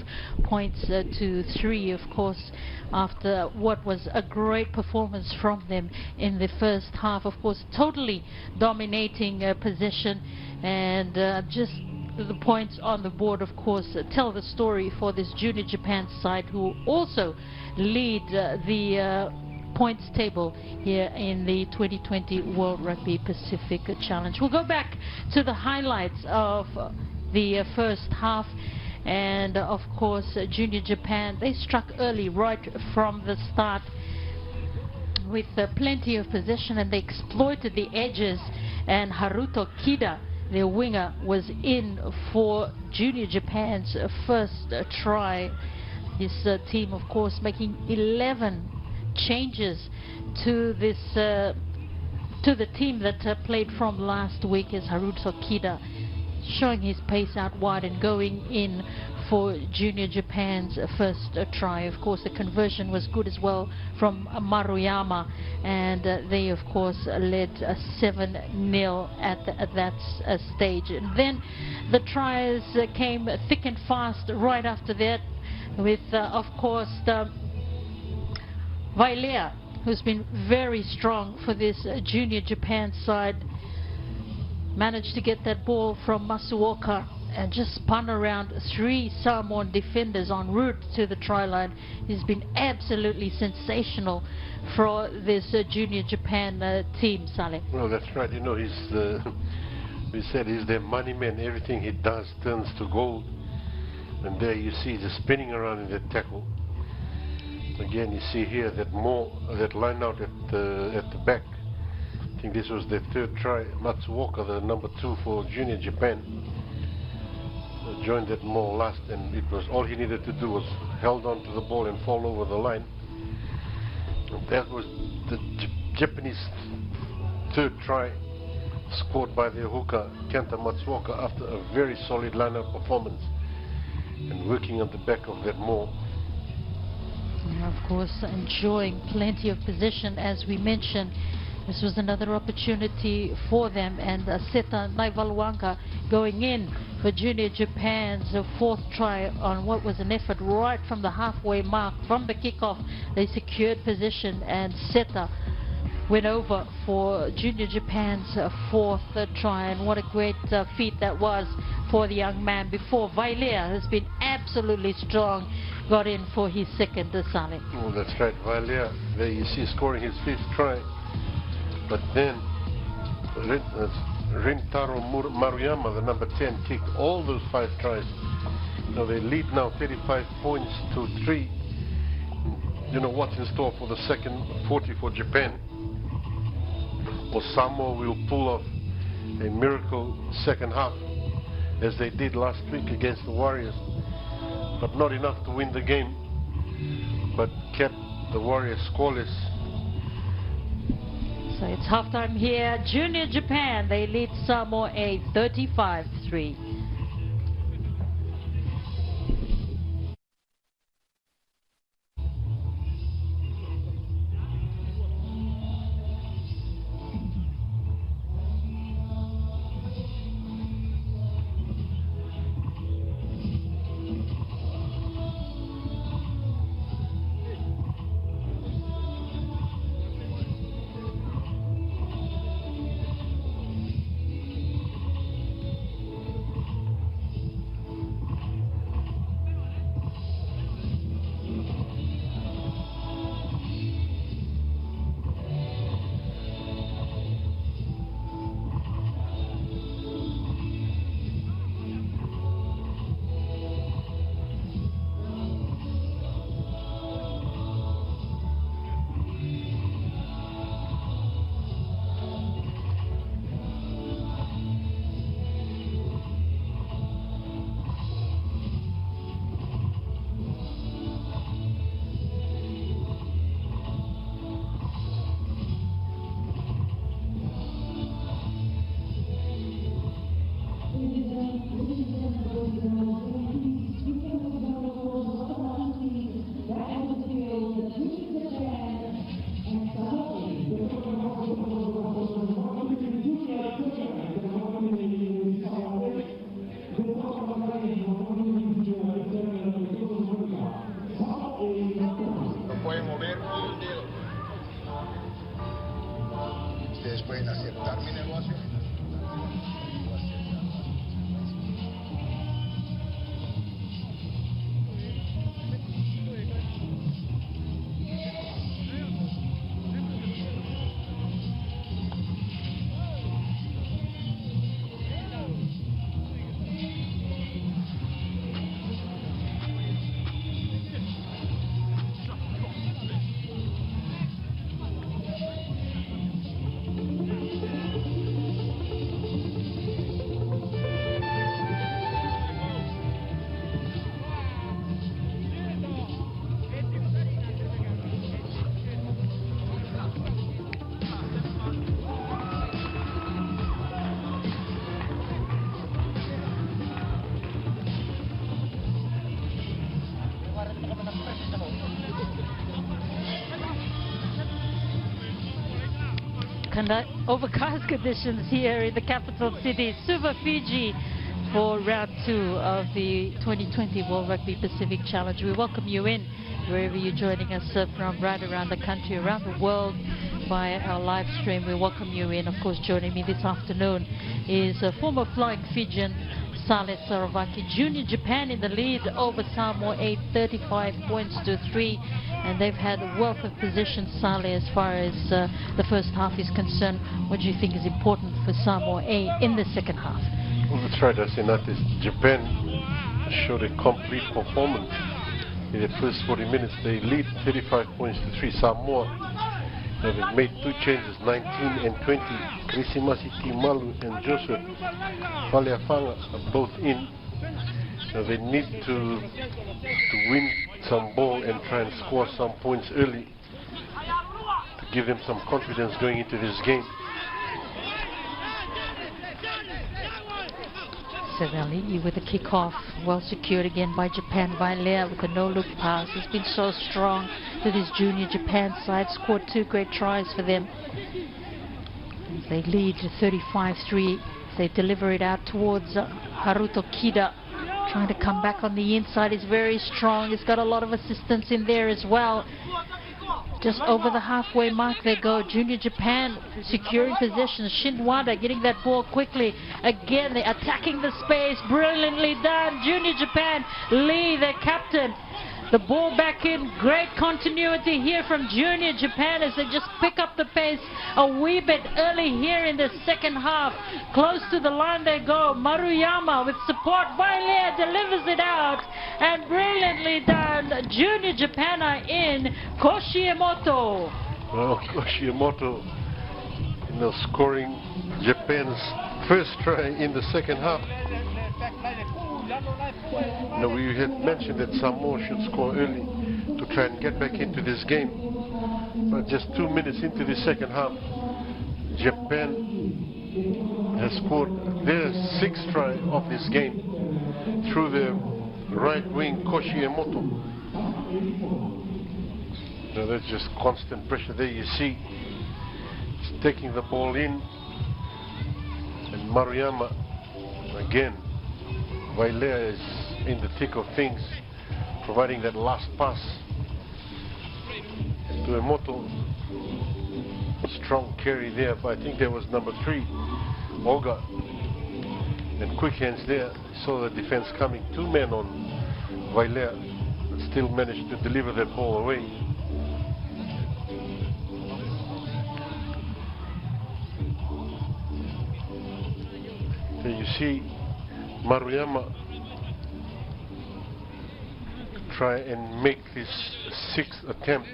points to 3, of course, after what was a great performance from them in the first half. Of course, totally dominating possession, and just the points on the board, of course, tell the story for this Junior Japan side, who also lead the points table here in the 2020 World Rugby Pacific Challenge. We'll go back to the highlights of the first half, and of course, Junior Japan, they struck early right from the start with plenty of possession, and they exploited the edges, and Haruto Kida, their winger, was in for Junior Japan's first try. His team, of course, making 11 changes to this to the team that played from last week, as Haruto Kida showing his pace out wide and going in for Junior Japan's first try. Of course, the conversion was good as well from Maruyama, and they, of course, led 7-0 at that stage. And then the tries came thick and fast right after that, with, of course, Vailea, who's been very strong for this Junior Japan side, managed to get that ball from Masuoka and just spun around 3 Samoan defenders en route to the try line. He's been absolutely sensational for this Junior Japan team, Saleh. Well, that's right. You know, he's we said he's their money man. Everything he does turns to gold. And there you see the spinning around in the tackle. Again, you see here that that line out at the back. I think this was their 3rd try. Matsuoka, the number 2 for Junior Japan, joined that more last, and it was all he needed to do was held on to the ball and fall over the line. And that was the Japanese 3rd try, scored by their hooker Kenta Matsuoka after a very solid line-out performance and working on the back of that more. Of course, enjoying plenty of possession, as we mentioned. This was another opportunity for them, and Seta Naivaluanga going in for Junior Japan's 4th try on what was an effort right from the halfway mark. From the kickoff, they secured position, and Seta went over for Junior Japan's 4th try, and what a great feat that was for the young man. Before, Vailea has been absolutely strong, got in for his 2nd, Saleh. Oh, that's right, Vailea. There you see scoring his 5th try. But then Rintaro Maruyama, the number 10, kicked all those 5 tries. Now they lead now 35 points to 3. You know what's in store for the second 40 for Japan. Or Samoa will pull off a miracle second half, as they did last week against the Warriors. But not enough to win the game, but kept the Warriors scoreless. So it's halftime here. Junior Japan, they lead Samoa A 35-3. ustedes pueden aceptar mi negocio. Overcast conditions here in the capital city, Suva, Fiji, for round 2 of the 2020 World Rugby Pacific Challenge. We welcome you in wherever you're joining us from right around the country, around the world via our live stream. We welcome you in. Of course, joining me this afternoon is a former flying Fijian, Saleh Saravaki. Junior Japan in the lead over Samoa 8, 35 points to 3. And they've had a wealth of possession, Saleh, as far as the first half is concerned. What do you think is important for Samoa in the second half? Well, that's right, Asinatis. Japan showed a complete performance. In the first 40 minutes, they lead 35 points to 3. Samoa have made 2 changes, 19 and 20. Krisimasi Timalu and Joseph Faleafanga are both in. So they need to win some ball and try and score some points early to give them some confidence going into this game. Seveli with the kickoff, well secured again by Japan. Vailea with a no-look pass. He's been so strong to this junior Japan side. Scored 2 great tries for them. As they lead 35-3. They deliver it out towards Haruto Kida. Trying to come back on the inside. He's very strong. He's got a lot of assistance in there as well. Just over the halfway mark they go. Junior Japan securing possession. Shinwada getting that ball quickly. Again, they're attacking the space. Brilliantly done. Junior Japan, Lee, their captain. The ball back in. Great continuity here from Junior Japan as they just pick up the pace a wee bit early here in the second half. Close to the line they go. Maruyama with support. Vailea delivers it out. And brilliantly done. Junior Japan are in. Koshimoto. Well, Koshimoto, scoring Japan's first try in the second half. We had mentioned that Samoa should score early to try and get back into this game. But just 2 minutes into the second half, Japan has scored their 6th try of this game through the right wing Koshimoto. Now that's just constant pressure there. You see, he's taking the ball in, and Maruyama again. Vailea is in the thick of things, providing that last pass to Emoto. Strong carry there, but I think there was number 3, Oga. And quick hands there. Saw the defense coming. 2 men on Vailea, but still managed to deliver that ball away. So you see Maruyama try and make this 6th attempt.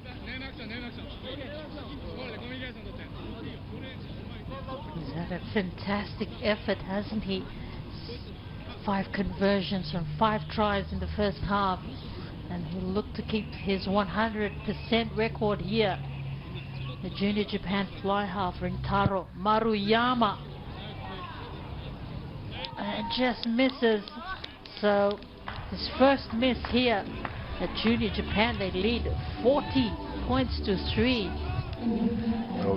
He's had a fantastic effort, hasn't he? 5 conversions and 5 tries in the first half, and he'll look to keep his 100% record here. The Junior Japan fly half, Rintaro Maruyama, and just misses. So his first miss here at Junior Japan. They lead 40 points to 3.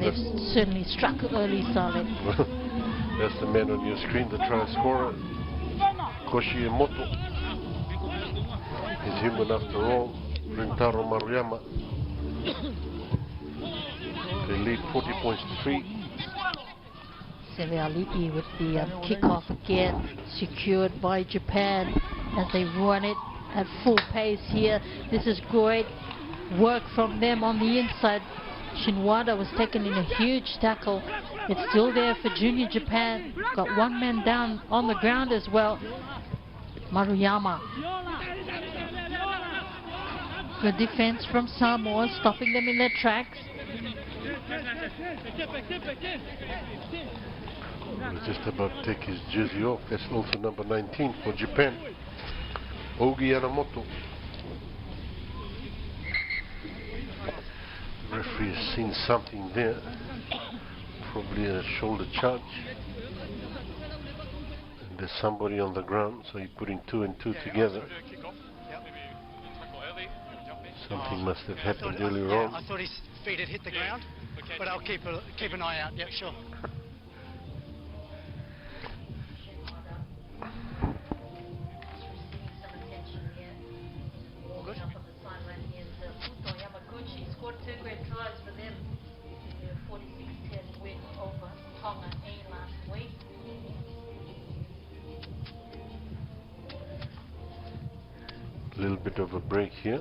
They've certainly struck early, Saleh. That's the man on your screen, the try scorer, Koshimoto. He's human after all, Rintaro Maruyama. They lead 40 points to 3. Sevealipi with the kickoff again, secured by Japan as they run it at full pace here. This is great work from them on the inside. Shinwada was taken in a huge tackle. It's still there for Junior Japan. Got one man down on the ground as well. Maruyama. Good defense from Samoa, stopping them in their tracks. He's just about to take his jersey off. That's also number 19 for Japan, Ogi Yamamoto. The referee has seen something there, probably a shoulder charge. And there's somebody on the ground, so he's putting 2 and 2 together. Something must have happened earlier on. I thought his feet had hit the ground, but I'll keep an eye out. Yeah, sure. Scored 2 great tries for them. 46-10 win over Tonga A last week. A little bit of a break here.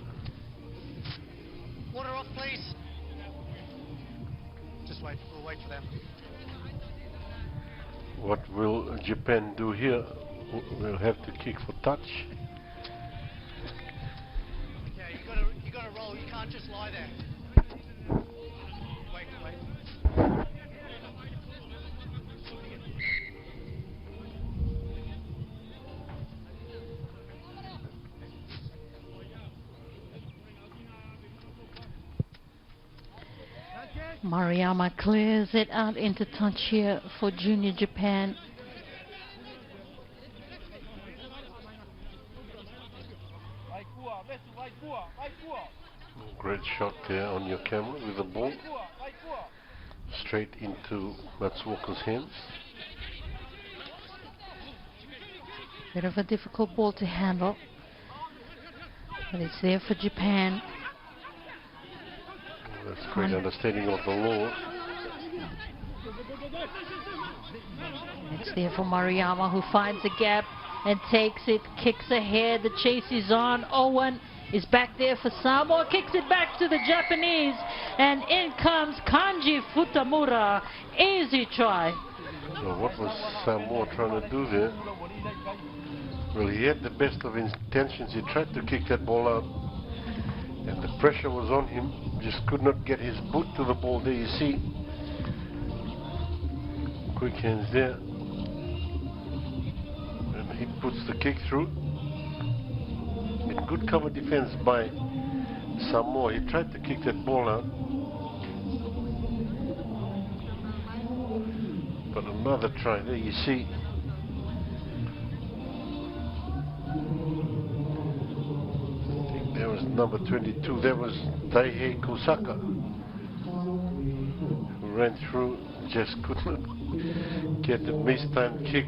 Water off, please. Just wait. We'll wait for them. What will Japan do here? We'll have to kick for touch. Yeah, you gotta roll. You can't just lie there. Wait. Maruyama clears it out into touch here for Junior Japan. Great shot there on your camera with the ball. Straight into Matsuoka's hands. Bit of a difficult ball to handle, but it's there for Japan. That's great understanding of the law. It's there for Maruyama, who finds a gap and takes it, kicks ahead. The chase is on. Owen is back there for Samoa, kicks it back to the Japanese, and in comes Kanji Futamura. Easy try. So what was Samoa trying to do there? Well, he had the best of intentions. He tried to kick that ball out, and the pressure was on him. Just could not get his boot to the ball. There you see. Quick hands there. And he puts the kick through. With good cover defense by Samoa. He tried to kick that ball out. But another try. There you see. There was number 22. There was Taihei Kosaka, who ran through, just could not get the mistimed kick.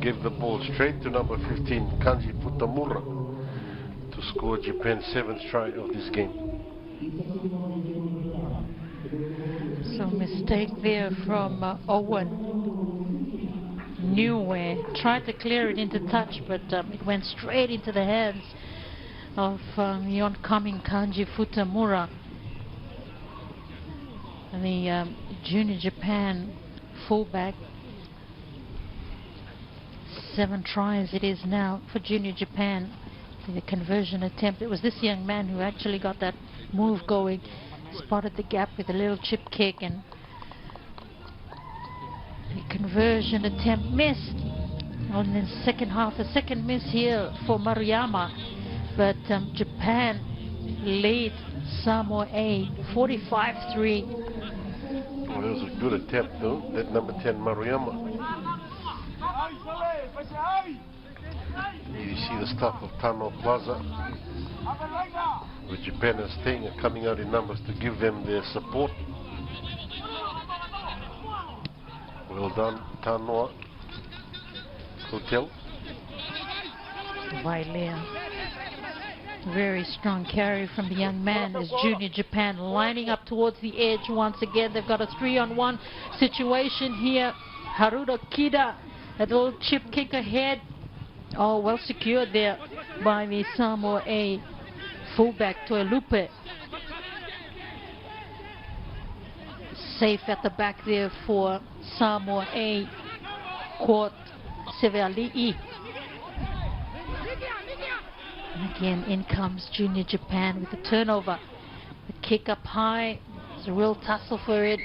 Gave the ball straight to number 15, Kanji Futamura, to score Japan's 7th try of this game. So mistake there from Owen. Niue tried to clear it into touch, but it went straight into the hands of the oncoming Kanji Futamura. And the Junior Japan fullback. 7 tries it is now for Junior Japan. The conversion attempt. It was this young man who actually got that move going. Spotted the gap with a little chip kick, and the conversion attempt missed on the second half. A second miss here for Maruyama, but Japan lead Samoa A 45-3. Well, that was a good attempt though, that number 10 Maruyama. You see the stuff of Tano Plaza, with Japan is staying, coming out in numbers to give them their support. Well done, Tanoa Hotel. Vailea. Very strong carry from the young man as Junior Japan lining up towards the edge once again. They've got a 3-on-1 situation here. Haruto Kida, a little chip kick ahead. Oh, well secured there by the Samoa A fullback Toelupe. Safe at the back there for Samoa A. Caught Seveali'i. And again, in comes Junior Japan with the turnover. The kick up high. It's a real tussle for it.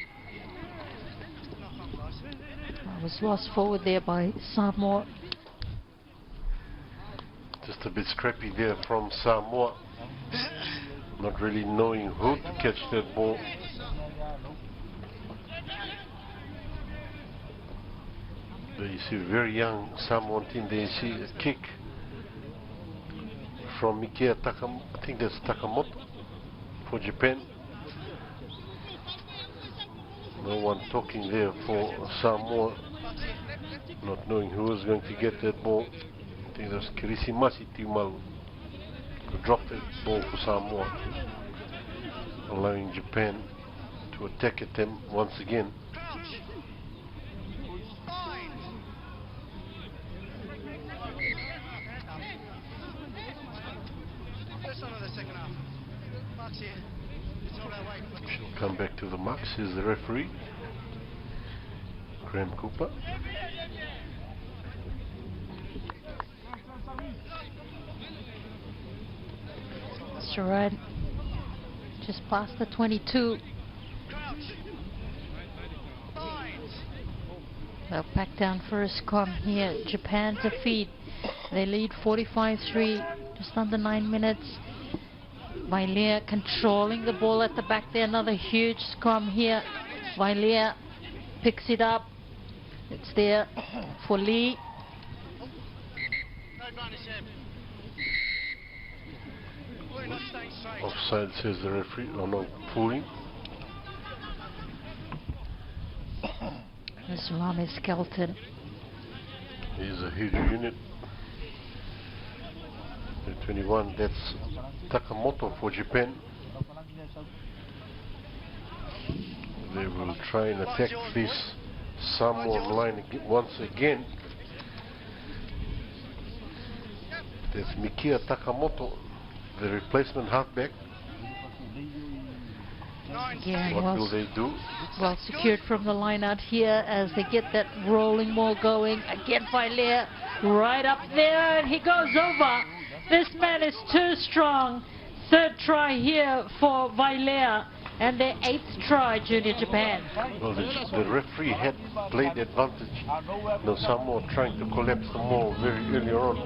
Was lost forward there by Samoa. Just a bit scrappy there from Samoa. Not really knowing who to catch that ball. There you see a very young Samoan team. There you see a kick from Mikea Takamoto. I think that's Takamoto for Japan. No one talking there for Samoa, not knowing who was going to get that ball. I think that's Kirisimasi Timalu who dropped that ball for Samoa, allowing Japan to attack at them once again. She'll come back to the marks. Here's the referee, Graham Cooper. That's right. Just past the 22. They'll pack down for a scrum here. Japan to feed. They lead 45-3, just under 9 minutes. Vailea controlling the ball at the back there. Another huge scrum here. Vailea picks it up. It's there for Lee. Offside, says the referee. Oh no, pulling. There's Lame Skelton. He's a huge unit. 21, that's Takamoto for Japan. They will try and attack this Samoan line once again. That's Mikea Takamoto, the replacement halfback. Again, What will they do? Well secured from the line out here as they get that rolling ball going. Again, Vailea right up there, and he goes over. This man is too strong. Third try here for Vailea, and their 8th try, Junior Japan. Well, the referee had played advantage. No, Samoa trying to collapse the ball very early on.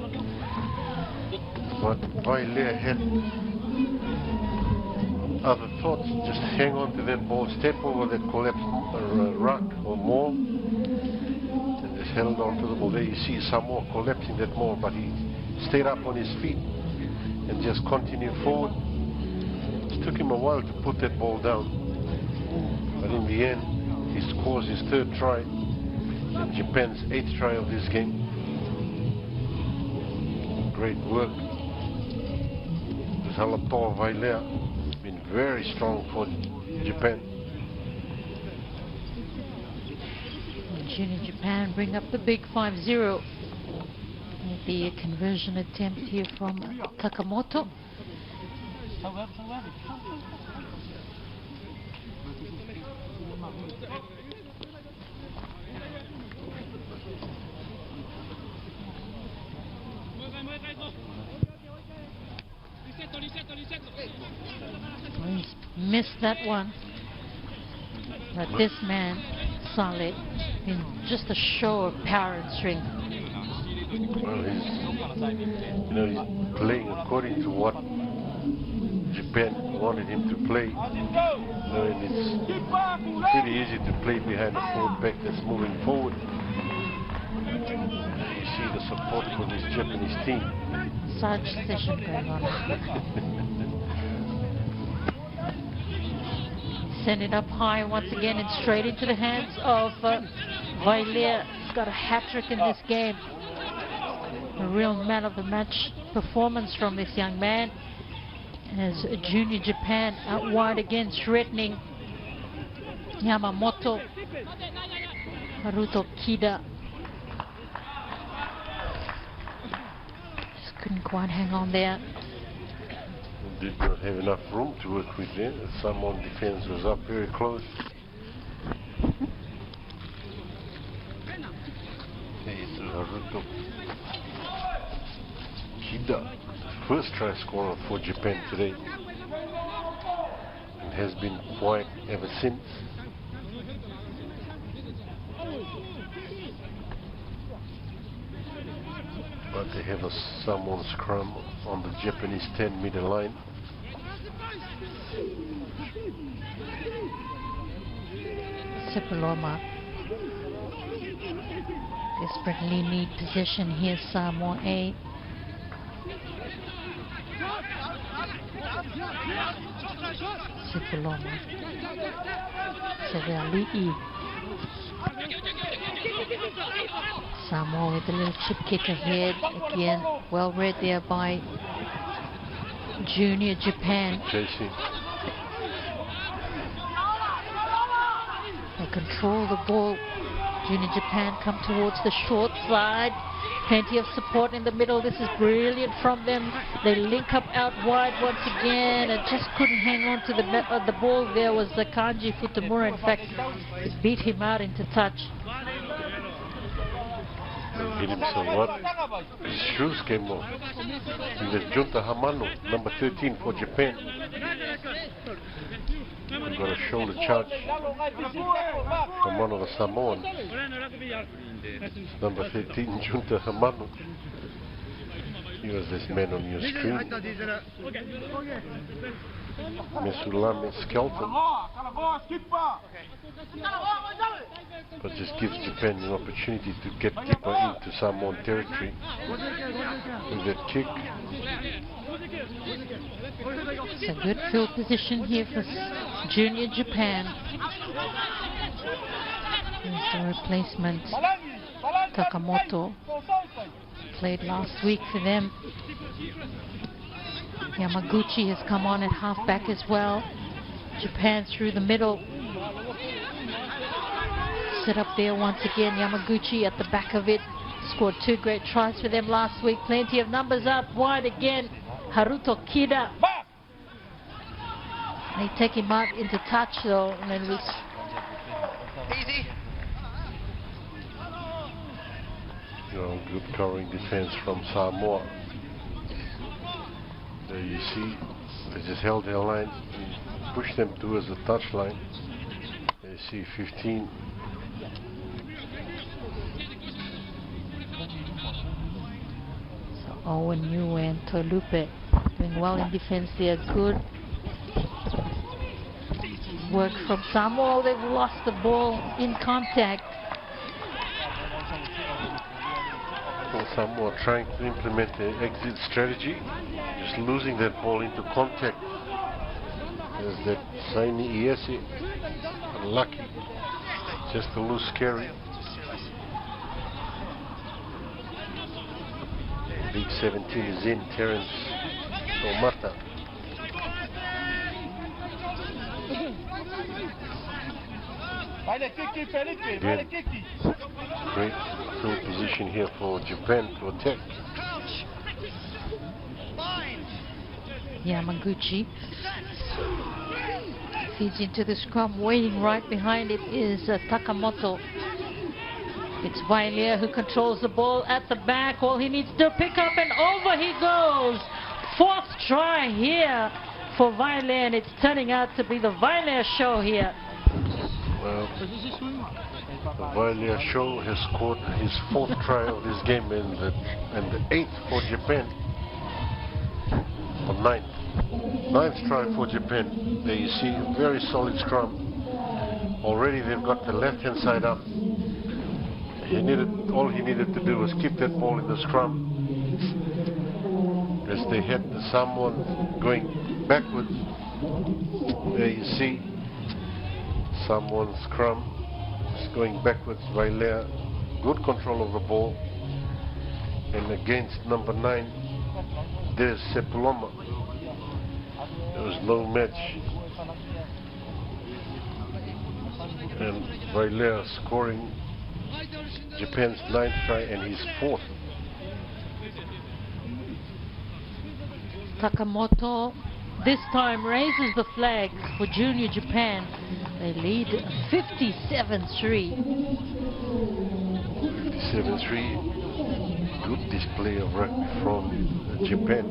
But Vailea had other thoughts. Just hang on to that ball, step over that collapsed ruck or maul, and just held on to the ball. There you see Samoa collapsing that maul, but he stayed up on his feet and just continued forward. It took him a while to put that ball down, but in the end he scores his 3rd try and Japan's 8th try of this game. Great work. Halapau Vailea has been very strong for Japan. Junior Japan bring up the big 5-0. The conversion attempt here from Takamoto. He's missed that one. But this man, Saleh, in just a show of power and strength. Well, he's playing according to what Japan wanted him to play. And it's pretty easy to play behind a forward back that's moving forward. You see the support for this Japanese team. Such session going on. Send it up high once again and straight into the hands of Vailea. He's got a hat-trick in this game. A real man of the match performance from this young man. As Junior Japan out wide again, threatening Yamamoto. Haruto Kida just couldn't quite hang on there. Did not have enough room to work with there. Samoan defense was up very close. Here's Haruto Kida, first try scorer for Japan today, and has been quiet ever since. But they have a Samoan scrum on the Japanese 10-meter line. Sepuloma desperately need possession here, Samoa A. Sepuloma. Sevali'i. Samoa with a little chip kick ahead. Again, well read there by Junior Japan. Chasing. They control the ball. Junior Japan come towards the short side. Plenty of support in the middle. This is brilliant from them. They link up out wide once again and just couldn't hang on to the ball. There was the Kanji Futamura. In fact, it beat him out into touch. Hit him somewhat. His shoes came off. It was Junta Hamano, number 13 for Japan. We've got a shoulder charge from one of the Samoans. Number 13, Junta Hamano. He was this man on your screen. Mesulame Skelton. But just gives Japan an opportunity to get deeper into Samoan territory with that kick. It's a good field position here for Junior Japan. Here's the replacement, Takamoto. Played last week for them. Yamaguchi has come on at halfback as well. Japan through the middle. Set up there once again. Yamaguchi at the back of it. Scored 2 great tries for them last week. Plenty of numbers up wide again. Haruto Kida. They take him out into touch though, and it was Easy. Good covering defense from Samoa. There you see, they just held their line and pushed them towards the touch line. There you see 15. so Owen Yu and Tolupe doing well in defense there. Good work from Samoa. They've lost the ball in contact. Well, Samoa trying to implement the exit strategy, just losing that ball into contact. There's that Saini Iese, unlucky, just a loose carry. Big 17 is in, Terence Omata. Again, great field position here for Japan to attack. Yamaguchi feeds into the scrum. Waiting right behind it is Takamoto. It's Vailea who controls the ball at the back. All he needs to pick up and over he goes. 4th try here for Vailea, and it's turning out to be the Vailea show here. Well, the Vailea show has scored his 4th try of this game and the 8th for Japan. Or 9th try for Japan. There you see a very solid scrum. Already they've got the left hand side up. All he needed to do was keep that ball in the scrum. As they had the Samoan going backwards. There you see Samoan scrum is going backwards. Vailea, good control of the ball. And against number 9, there's Sepuloma. There was no match. And Vailea scoring Japan's 9th try and his 4th. Takamoto this time raises the flag for Junior Japan. They lead 57-3. 57-3. Good display of rugby from Japan.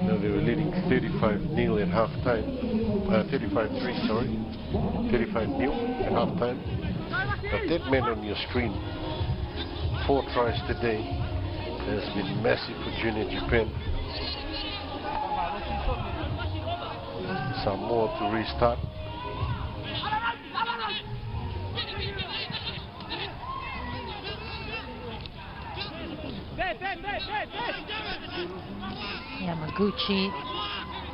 Now they were leading 35-0 at half-time. 35-3, sorry. 35-0 at half-time. But that man on your screen, 4 tries today, has been massive for Junior Japan. Some more to restart. Yamaguchi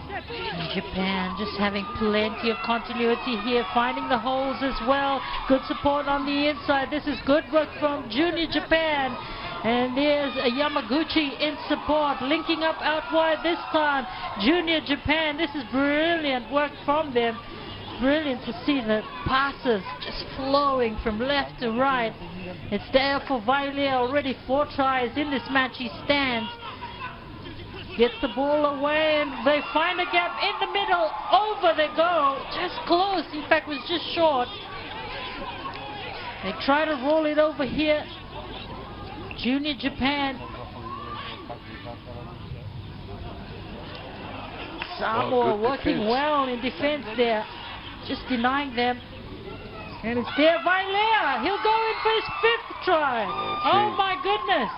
in Japan just having plenty of continuity here, finding the holes as well. Good support on the inside. This is good work from Junior Japan. And there's a Yamaguchi in support, linking up out wide this time. Junior Japan, this is brilliant work from them. Brilliant to see the passes just flowing from left to right. It's there for Vailea, already 4 tries in this match. He stands, gets the ball away, and they find a gap in the middle. Over they go, just close. In fact, was just short. They try to roll it over here. Junior Japan. Samoa working well in defense there, just denying them. And it's there, Vailea. He'll go in for his 5th try. Okay. Oh my goodness.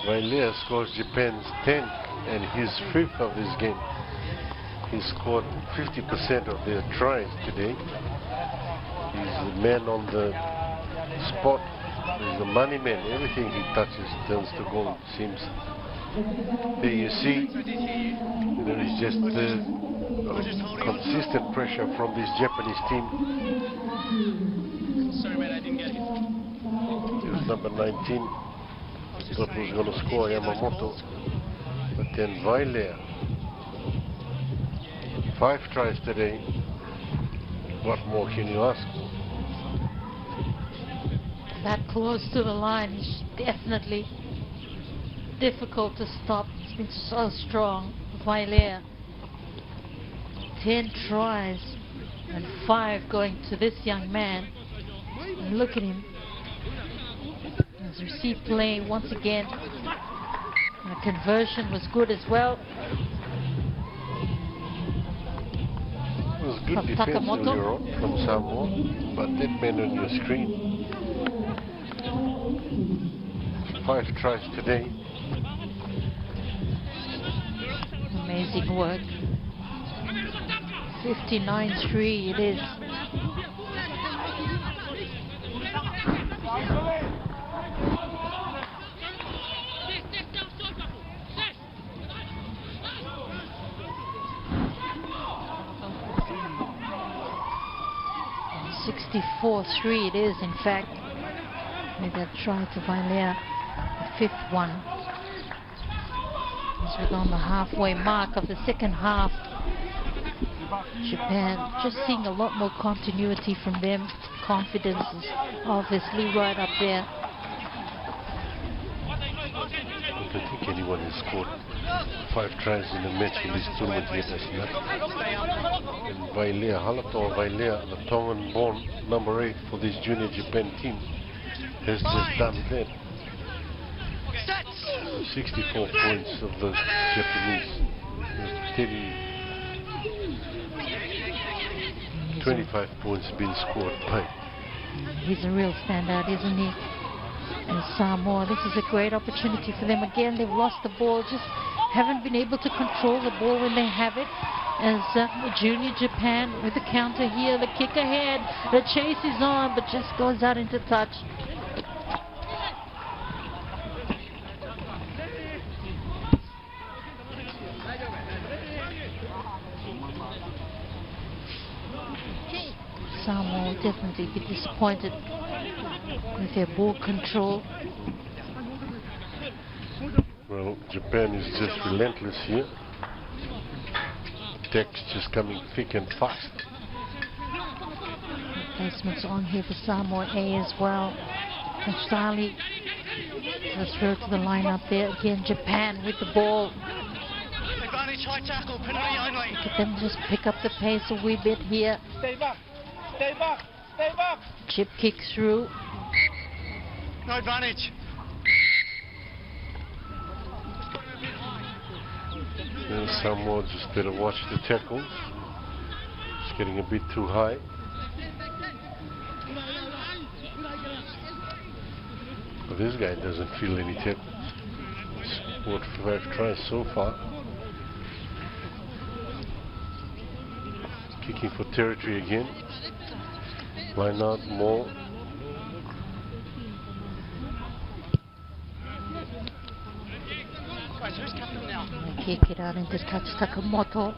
Vailea scores Japan's 10th and his 5th of this game. He scored 50% of their tries today. He's the man on the spot. He's the money man. Everything he touches turns to gold, seems. There you see, there is just consistent pressure from this Japanese team. Sorry, mate, I didn't get it. It was number 19. Thought was going to score Yamamoto. But then Vailea. 5 tries today. What more can you ask for? That close to the line is definitely difficult to stop. It's been so strong, Vailea. 10 tries and 5 going to this young man. And look at him. His receive play once again. And the conversion was good as well. It was good defense earlier on from Samoa, but that man on your screen. 5 tries today. Amazing work. 59-3 it is. And 64-3 it is, in fact. Maybe I'll try to Vailea, the 5th one. As we're on the halfway mark of the second half, Japan just seeing a lot more continuity from them. Confidence is obviously right up there. I don't think anyone has scored 5 tries in a match in this tournament yet as yet. And Vailea, Halato Vailea, the Tongan-born number 8 for this Junior Japan team, has just done that. 64 points of the Japanese. 25 points been scored by. He's a real standout, isn't he? And Samoa, this is a great opportunity for them. Again, they've lost the ball, just haven't been able to control the ball when they have it. As Junior Japan with the counter here, the kick ahead, the chase is on, but just goes out into touch. Samoa will definitely be disappointed with their ball control. Well, Japan is just relentless here. Attacks just coming thick and fast. Replacements on here for Samoa A as well. Kashali. Let's throw to the lineup there. Again, Japan with the ball. Advantage, high tackle, penalty only. Look at them just pick up the pace a wee bit here. Stay back, stay back, stay back. Chip kick through. No advantage. Samoa just better watch the tackles. It's getting a bit too high. But this guy doesn't feel any tackles. Scored 5 tries so far. Kicking for territory again. Line out more. Kick it out into touch Takamoto.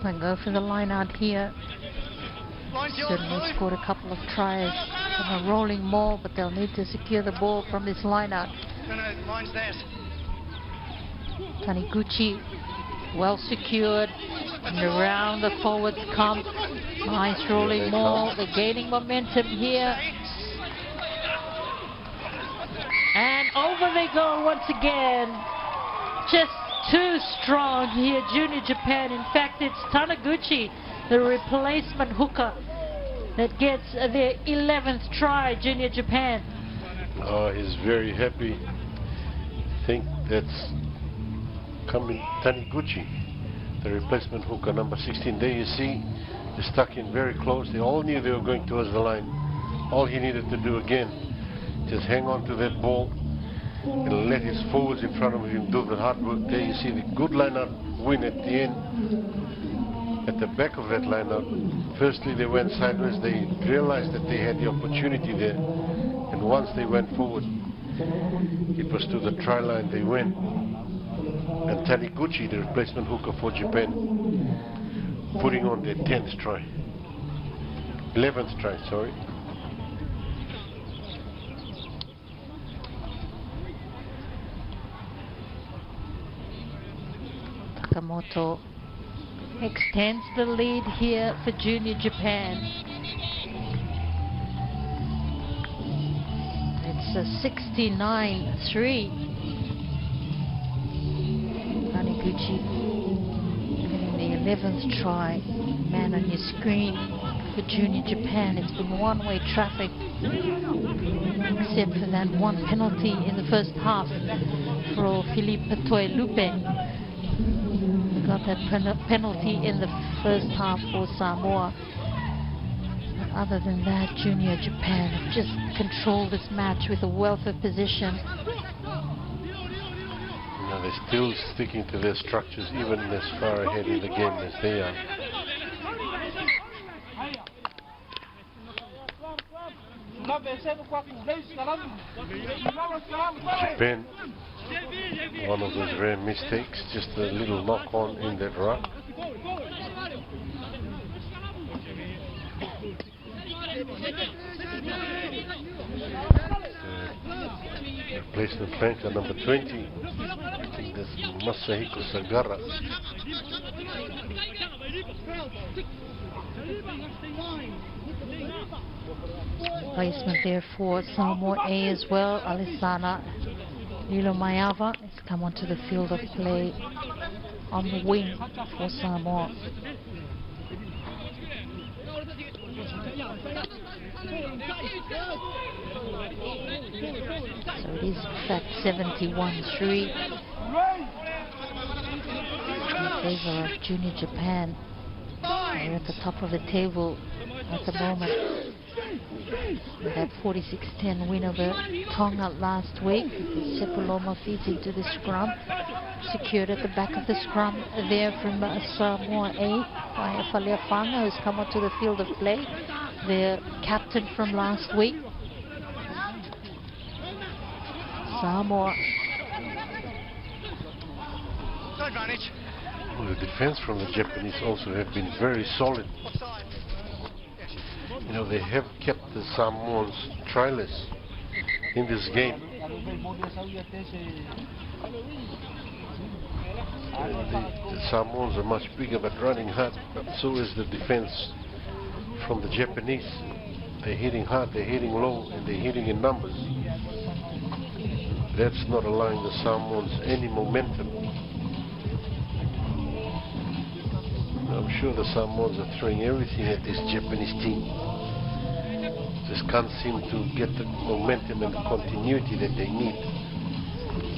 And go for the line out here. Certainly scored a couple of tries from a rolling maul, but they'll need to secure the ball from this line out. No, line's theirs. Taniguchi, well secured. And around the forwards come. Nice rolling maul. They're gaining momentum here. And over they go once again. Just too strong here, Junior Japan. In fact, it's Taniguchi, the replacement hooker, that gets their 11th try, Junior Japan. Oh, he's very happy. I think that's coming Taniguchi, the replacement hooker, number 16. There you see, they stuck in very close. They all knew they were going towards the line. All he needed to do again, just hang on to that ball and let his forwards in front of him do the hard work. There you see the good line-out win at the end. At the back of that line-out, firstly they went sideways. They realized that they had the opportunity there, and once they went forward, it was to the try line they went. And Taniguchi, the replacement hooker for Japan, putting on their 10th try. 11th try, sorry. Takamoto extends the lead here for Junior Japan. It's a 69-3. Taniguchi getting the 11th try. Man on your screen for Junior Japan. It's been one-way traffic, except for that one penalty in the first half for Philippe Toi-Lupe. Got that penalty in the first half for Samoa. But other than that, Junior Japan have just controlled this match with a wealth of position. Now they're still sticking to their structures, even as far ahead in the game as they are. Japan, one of those rare mistakes, just a little knock on in that run. Replacement flanker number 20, I think that's Masahiko Sagara. Placement there for Samoa A as well. Alisana Lilo Mayava has come onto the field of play on the wing for Samoa. So it is in fact 71-3 in favor of Junior Japan. They're at the top of the table at the moment. With that 46-10 win over Tonga last week. Sepuloma feeds into the scrum. Secured at the back of the scrum there from Samoa A by Faleafanga, who's come onto the field of play. Their captain from last week. Samoa. No advantage. Well, the defense from the Japanese also have been very solid. You know, they have kept the Samoans tryless in this game. The Samoans are much bigger but running hard. So is the defense from the Japanese. They're hitting hard, they're hitting low, and they're hitting in numbers. That's not allowing the Samoans any momentum. I'm sure the Samoans are throwing everything at this Japanese team. Just can't seem to get the momentum and the continuity that they need.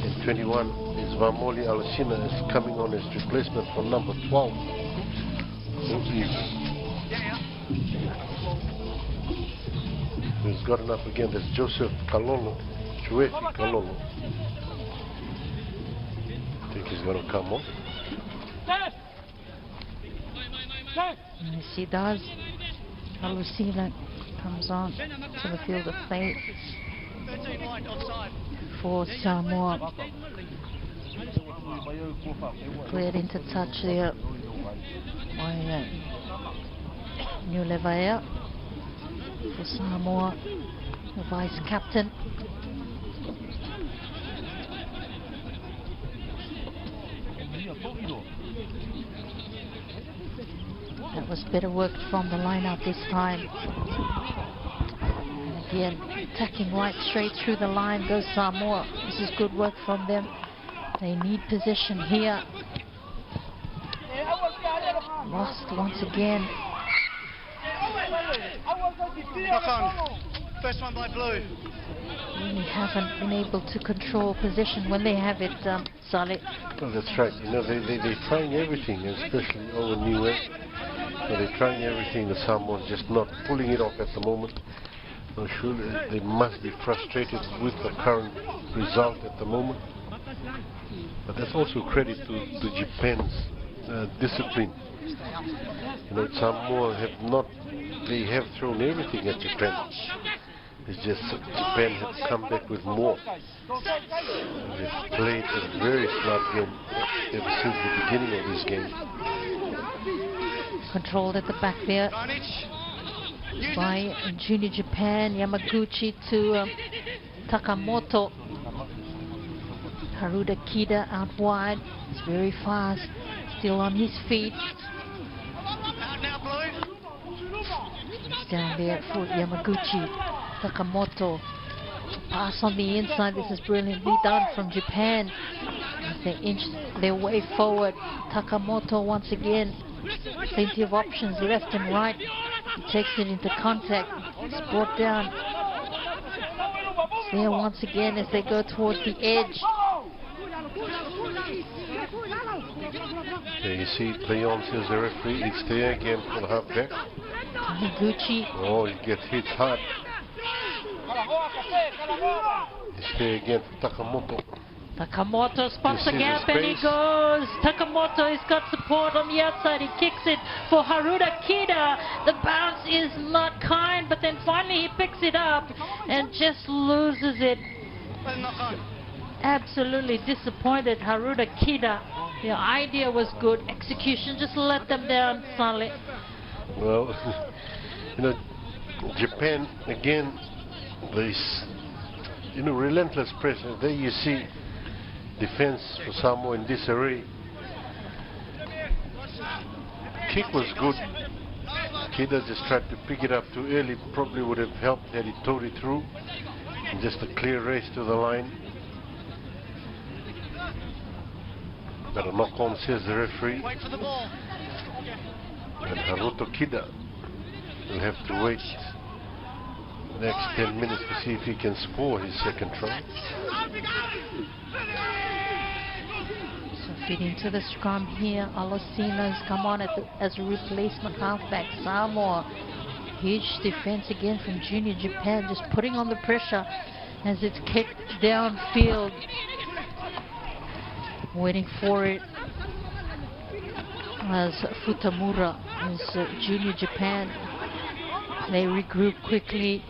And 21 is Vamoli Alasina is coming on as replacement for number 12. Who's gotten up again? That's Joseph Kalolo. Chuefi Kalolo. I think he's going to come on. Yes, he does. Alusina comes on to the field of play for Samoa. Cleared into touch there by Nulevaea for Samoa, the vice captain. That was better work from the lineup this time. And again, attacking right straight through the line goes Samoa. This is good work from them. They need position here. Lost once again. Knock on. First one by Blue. really haven't been able to control position when they have it, Saleh. Well, that's right. You know, they're trying everything, especially over Niue. So they're trying everything. The Samoans just not pulling it off at the moment. I'm sure they must be frustrated with the current result at the moment. But that's also credit to Japan's discipline. You know, Samoa they have thrown everything at Japan. It's just Japan has come back with more. They've played a very smart game ever since the beginning of this game. Controlled at the back there by Junior Japan. Yamaguchi to Takamoto. Haruda Kida out wide. He's very fast. Still on his feet. He's down there for Yamaguchi. Takamoto. Pass on the inside. This is brilliantly done from Japan. As they inch their way forward. Takamoto once again. Plenty of options left and right. He takes it into contact. It's brought down. It's there once again as they go towards the edge. There you see Leon says the referee. It's there again for the halfback. Taniguchi. Oh, he gets hit hard. It's there again for Takamoto. Takamoto spots the gap and he goes. Takamoto has got support on the outside. He kicks it for Haruda Kida. The bounce is not kind, but then finally he picks it up and just loses it. Absolutely disappointed, Haruda Kida. The idea was good. Execution just let them down, Saleh. Well, you know, Japan again, this, you know, relentless pressure. There you see defense for Samoa in disarray. Kick was good. Kida just tried to pick it up too early. Probably would have helped had he towed it through. And just a clear race to the line. But a knock on, says the referee. And Haruto Kida will have to wait the next 10 minutes to see if he can score his second try. So feed into the scrum here. Alasina's come on as a replacement halfback. Samoa, huge defense again from Junior Japan, just putting on the pressure as it's kicked downfield. Waiting for it as Futamura, as Junior Japan. They regroup quickly.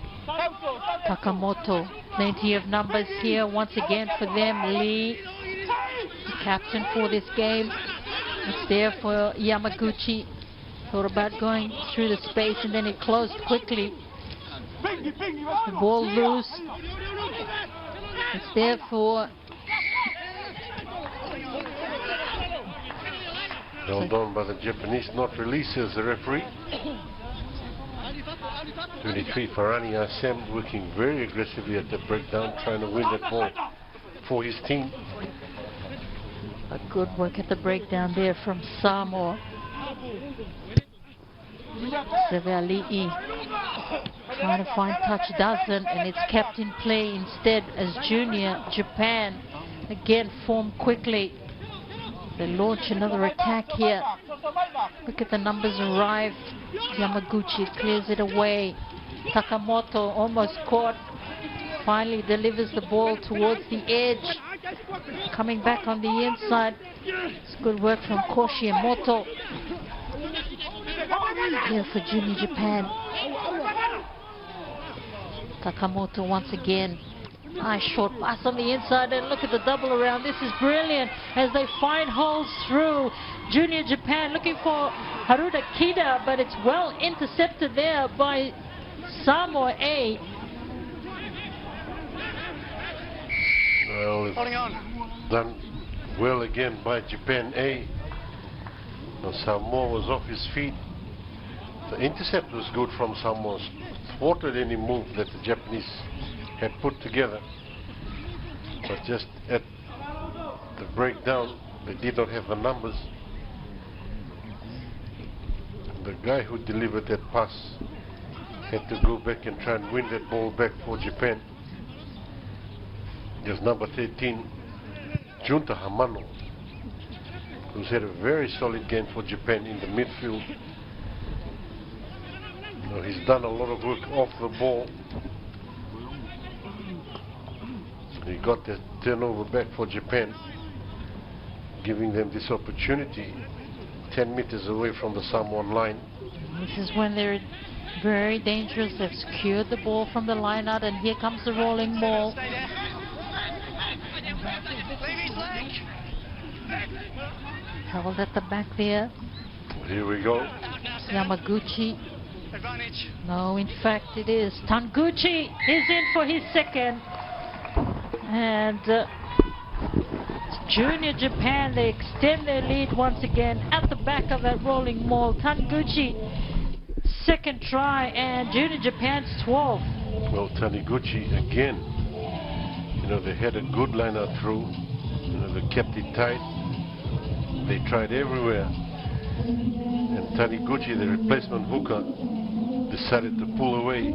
Takamoto, plenty of numbers here once again for them. Lee, the captain for this game. It's there for Yamaguchi. Thought about going through the space and then it closed quickly. The ball loose. It's there for... Held on by the Japanese, not released as the referee. 23 Farhani Assem working very aggressively at the breakdown, trying to win that ball for his team. A good work at the breakdown there from Samoa. Sevali'i trying to find touch, doesn't, and it's kept in play instead as Junior Japan again form quickly. They launch another attack here. Look at the numbers arrive. Yamaguchi clears it away. Takamoto almost caught. Finally delivers the ball towards the edge. Coming back on the inside. It's good work from Koshimoto. Here for Junior Japan. Takamoto once again. Nice short pass on the inside, and look at the double around. This is brilliant as they find holes through. Junior Japan looking for Haruda Kida, but it's well intercepted there by Samoa A. Well, it's done well again by Japan A. Now Samoa was off his feet. The intercept was good from Samoa. Thwarted any move that the Japanese had put together, but just at the breakdown they did not have the numbers. The guy who delivered that pass had to go back and try and win that ball back for Japan. There's number 13 Junta Hamano, who's had a very solid game for Japan in the midfield. Now he's done a lot of work off the ball. He got the turnover back for Japan, giving them this opportunity 10 meters away from the Samoan line. This is when they're very dangerous. They've secured the ball from the line out, and here comes the rolling ball. Held at the back there. Here we go. Yamaguchi. No, in fact it is. Tanguchi is in for his second. And Junior Japan, they extend their lead once again at the back of that rolling maul. Taniguchi, second try, and Junior Japan's 12th. Well, Taniguchi again, you know, they had a good line out through. You know, they kept it tight. They tried everywhere. And Taniguchi, the replacement hooker, decided to pull away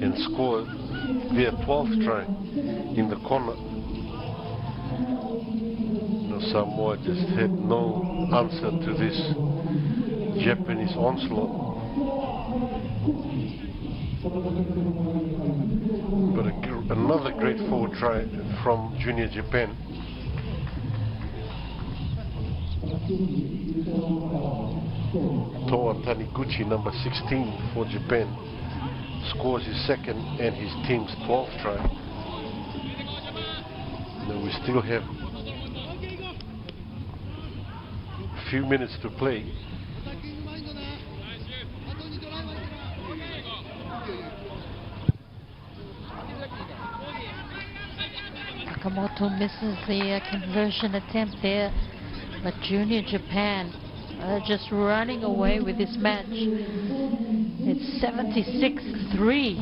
and score their 12th try in the corner. Samoa just had no answer to this Japanese onslaught. But another great forward try from Junior Japan. Toa Taniguchi, number 16 for Japan, scores his second and his team's 12th try. Now we still have a few minutes to play. Takamoto misses the conversion attempt there, but Junior Japan just running away with this match. It's 76-3.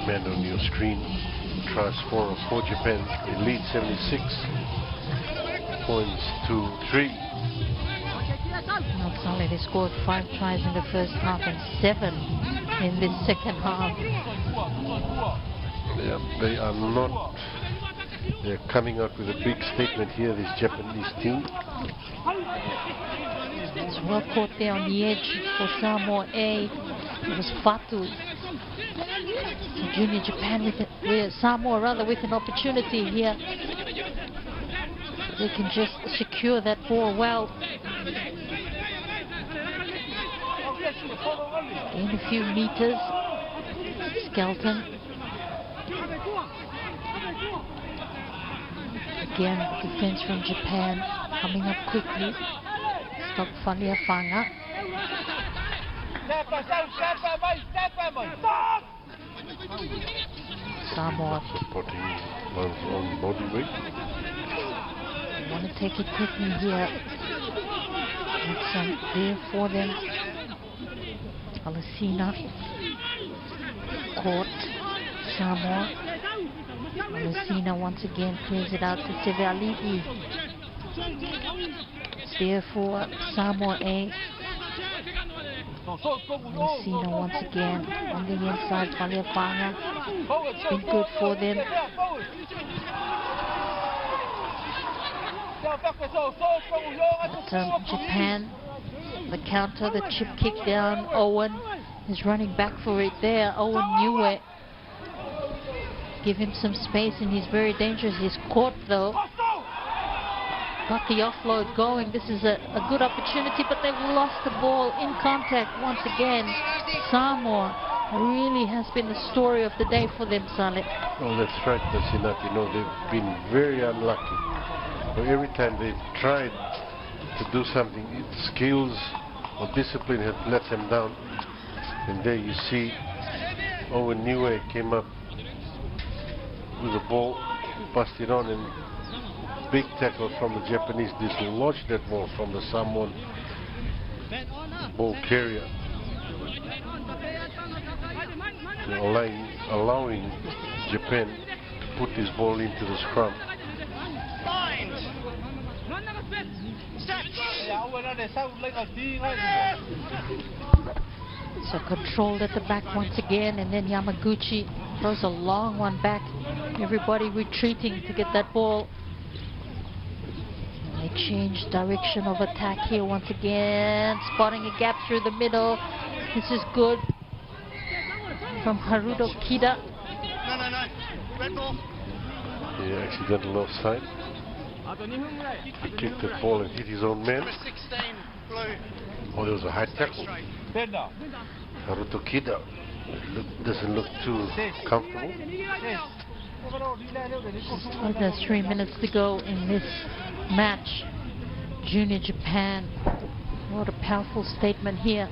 Man on your screen, try scorer for Japan. They lead 76 points to 3. Not only they scored 5 tries in the first half and 7 in this second half. Yeah, they are not. They're coming out with a big statement here, this Japanese team. It's well caught there on the edge for Samoa A. It was Fatu. So Junior Japan with Samoa rather with an opportunity here. They can just secure that ball well. Gain a few meters. Skelton. Again, defense from Japan coming up quickly. Stop Faliafanga. Samoa. Supporting one's own body weight. They want to take it quickly here. It's there for them. Alasina. Caught. Samoa. Alasina once again clears it out to Seveali'i. It's there for Samoa A. Alasina once again on the inside. Valiafanga. It's been good for them. But, Japan, the counter, the chip kick down. Owen is running back for it there. Owen Niue. Give him some space and he's very dangerous. He's caught though. Got the offload going. This is a good opportunity, but they've lost the ball in contact once again. Samoa really has been the story of the day for them, Saleh. Oh, that's right, Nasinat. You know, they've been very unlucky. So every time they've tried to do something, skills or discipline have let them down. And there you see Owen Niue came up with the ball, passed it on, and big tackle from the Japanese dislodged that ball from the Samoan ball carrier, allowing Japan to put this ball into the scrum. So controlled at the back once again, and then Yamaguchi throws a long one back. Everybody retreating to get that ball. They change direction of attack here once again, spotting a gap through the middle. This is good from Haruto Kida. No. Red ball. Yeah, accidental offside. He kicked the ball and hit his own man. Number 16, blue. Oh, there was a high tackle. Haruto Kida doesn't look too comfortable. There's 3 minutes to go in this match. Junior Japan. What a powerful statement here.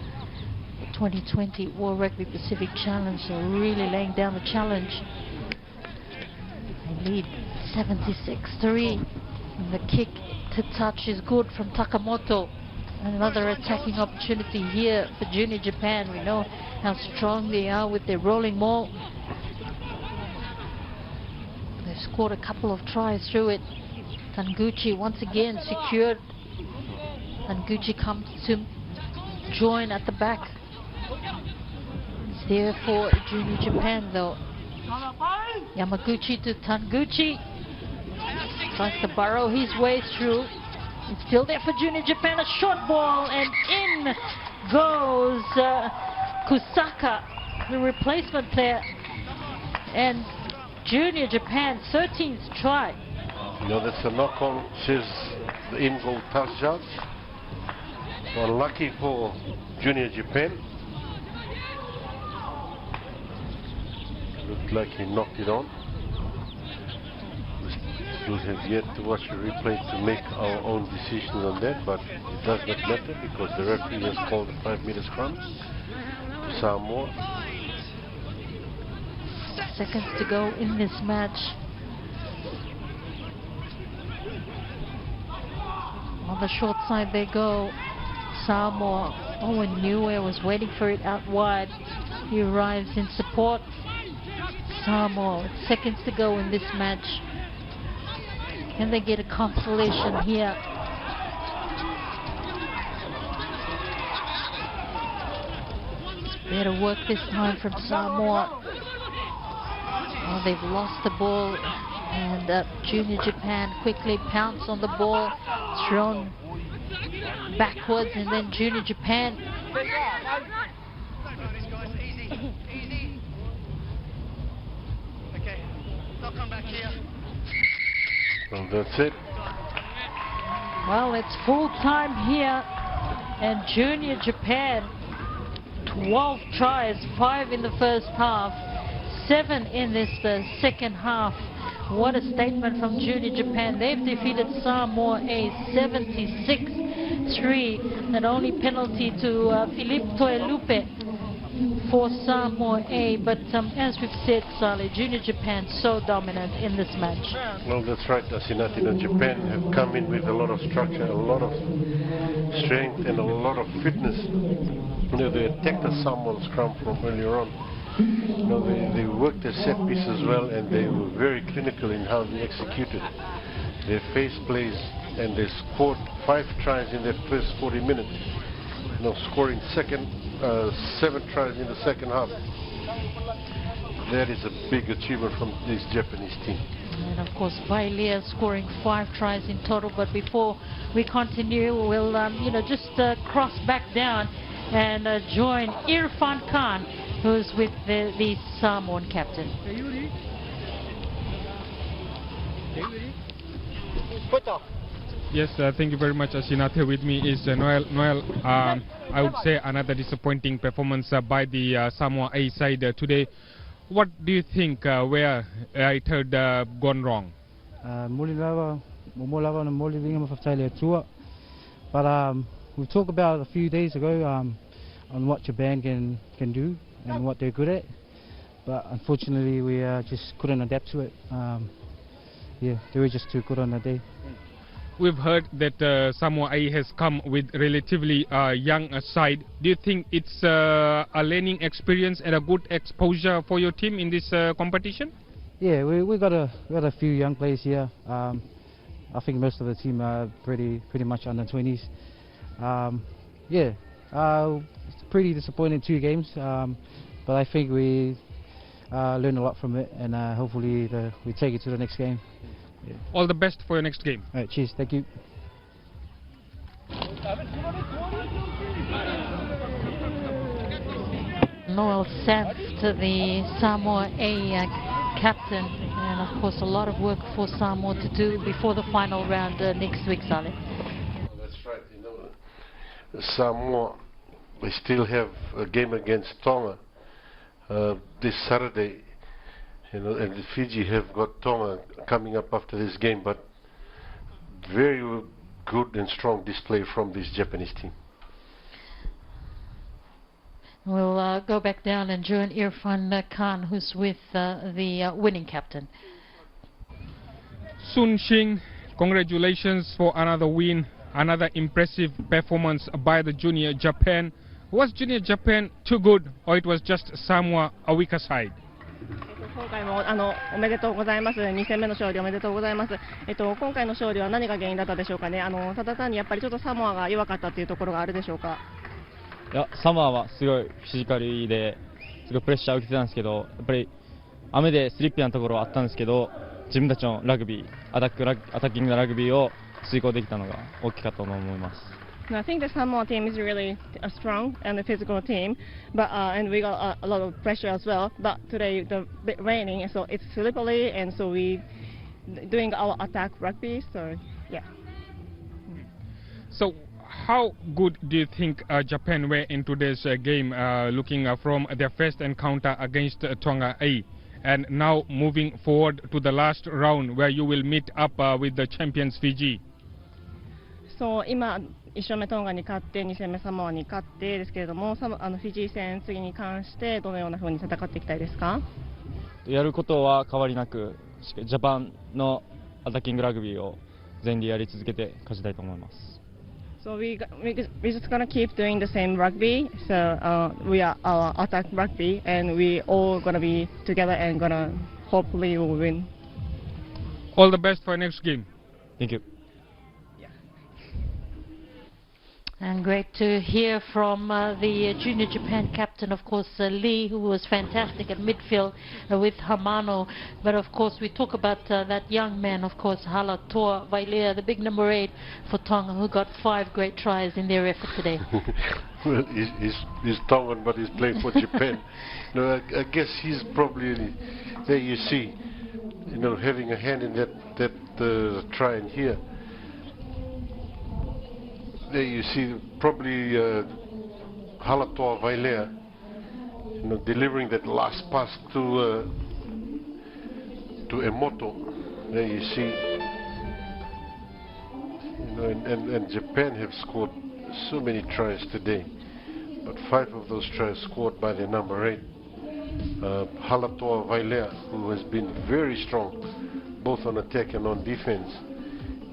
The 2020 World Rugby Pacific Challenge. They're really laying down the challenge. They lead 76-3. And the kick to touch is good from Takamoto. Another attacking opportunity here for Junior Japan. We know how strong they are with their rolling maul. They've scored a couple of tries through it. Taniguchi once again secured. Taniguchi comes to join at the back. It's there for Junior Japan though. Yamaguchi to Taniguchi. Tries to burrow his way through. It's still there for Junior Japan. A short ball and in goes Kusaka, the replacement player. And Junior Japan 13th try. You know, that's a knock on, says the in-goal touchdown. Unlucky for Junior Japan. Looked like he knocked it on. We'll have yet to watch the replay to make our own decisions on that, but it does not matter because the referee has called a 5-meter scrum to Samoa. Seconds to go in this match. On the short side they go. Samoa. Owen Niue was waiting for it out wide. He arrives in support. Samoa. Seconds to go in this match. Can they get a consolation here? Better work this time from Samoa. Oh, they've lost the ball, and Junior Japan quickly pounce on the ball, thrown backwards, and then Junior Japan. Easy. Okay, they'll come back here. Well, that's it. Well, it's full time here, and Junior Japan, 12 tries, 5 in the first half, 7 in this second half. What a statement from Junior Japan. They've defeated Samoa A 76-3. An only penalty to Philippe Toelupe. for Samoa A, but as we've said, Sally, Junior Japan so dominant in this match. Well, that's right, Asinati. Japan have come in with a lot of structure, a lot of strength, and a lot of fitness. They attacked the Samoan scrum from earlier on. They worked their set pieces well, and they were very clinical in how they executed their face plays, and they scored 5 tries in that first 40 minutes. Scoring 7 tries in the second half. That is a big achievement from this Japanese team. And of course, Vailea scoring 5 tries in total. But before we continue, we'll just cross back down and join Irfan Khan, who's with the Samoan captain. Yes, thank you very much, Asinate. With me is Noel. Noel, I would say another disappointing performance by the Samoa A side today. What do you think where it had gone wrong? But we talked about a few days ago on what Japan can do and what they're good at. But unfortunately, we just couldn't adapt to it. Yeah, they were just too good on the day. We've heard that Samoa A has come with relatively young side. Do you think it's a learning experience and a good exposure for your team in this competition? Yeah, we got a few young players here. I think most of the team are pretty much under 20s. Yeah, it's pretty disappointing 2 games, but I think we learned a lot from it, and hopefully we take it to the next game. Yeah. All the best for your next game. All right, cheers. Thank you. Noel Saft, the Samoa A captain, and of course a lot of work for Samoa to do before the final round next week, Saleh. That's right. Samoa, we still have a game against Tonga this Saturday. And Fiji have got Tonga coming up after this game, but very good and strong display from this Japanese team. We'll go back down and join Irfan Khan, who's with the winning captain. Soon Shing, congratulations for another win, another impressive performance by the Junior Japan. Was Junior Japan too good, or it was just Samoa a weaker side? 今回もおめでとうございます。2戦目の勝利おめでとうございます。今回の勝利は何が原因だったでしょうかね。ただ単にやっぱりちょっとサモアが弱かったっていうところがあるでしょうか。いや、サモアはすごいフィジカルですごいプレッシャーを受けてたんですけど、やっぱり雨でスリッピーなところはあったんですけど、自分たちのラグビー、アタッキングなラグビーを遂行できたのが大きかったと思います。I think the Samoa team is really a strong and a physical team, but and we got a lot of pressure as well. But today the raining, so it's slippery, and so we doing our attack rugby. So yeah. So how good do you think Japan were in today's game, looking from their first encounter against Tonga A, and now moving forward to the last round where you will meet up with the champions Fiji? So 今1勝目トンガに勝って2戦目サモアに勝ってですけれども、フィジー戦次に関してどのような風に戦っていきたいですか？やることは変わりなく、ジャパンのアタッキングラグビーを全力でやり続けて勝ちたいと思います。So we just gonna keep doing the same rugby. So we are our attack rugby, and we all gonna be together and gonna hopefully will win. All the best for next game. Thank you. And great to hear from the Junior Japan captain, of course, Lee, who was fantastic at midfield with Hamano. But of course, we talk about that young man, of course, Halatoa Vailea, the big number 8 for Tonga, who got 5 great tries in their effort today. Well, he's Tongan, but he's playing for Japan. No, I guess he's probably, there you see, having a hand in that try in here. There you see probably Halatoa Vailea, delivering that last pass to Emoto. There you see, and Japan have scored so many tries today. but 5 of those tries scored by the number 8. Halatoa Vailea, who has been very strong, both on attack and on defense.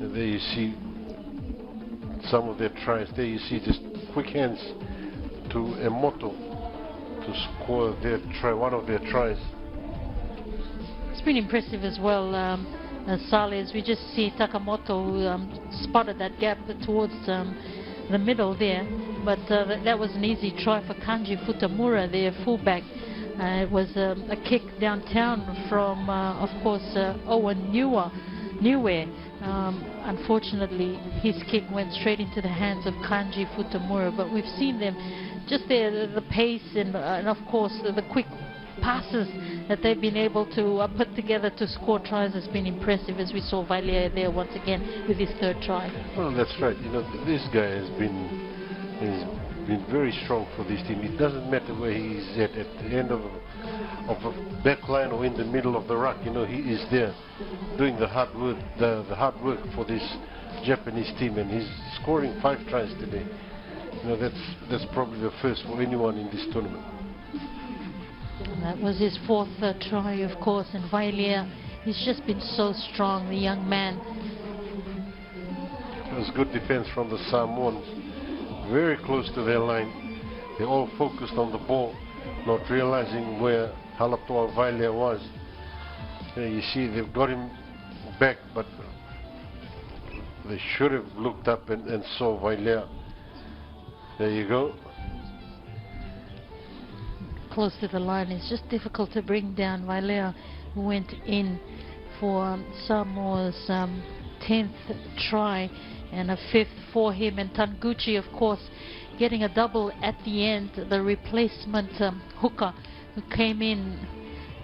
And there you see some of their tries. There you see just quick hands to Emoto to score their try, one of their tries. It's been impressive as well, Sales. We just see Takamoto who spotted that gap towards the middle there, but that was an easy try for Kanji Futamura, their fullback. It was a kick downtown from, of course, Owen Niue. Unfortunately, his kick went straight into the hands of Kanji Futamura, but we've seen them, just the pace and of course the quick passes that they've been able to put together to score tries has been impressive, as we saw Vailea there once again with his 3rd try. Well, that's right. You know, this guy has been very strong for this team. It doesn't matter where he is at the end of a back line or in the middle of the ruck. You know, he is there doing the hard work, the hard work for this Japanese team, and he's scoring 5 tries today. You know, that's probably the first for anyone in this tournament. That was his 4th try, of course, and Vailea, he's just been so strong, the young man. It was good defense from the Samoans, very close to their line. They all focused on the ball, not realizing where Halatoa Vailea was. You see, they've got him back, but they should have looked up and saw Vailea. There you go. Close to the line. It's just difficult to bring down Vailea, who went in for Samoa's 10th try and a 5th for him. And Taniguchi, of course, getting a double at the end, the replacement hooker who came in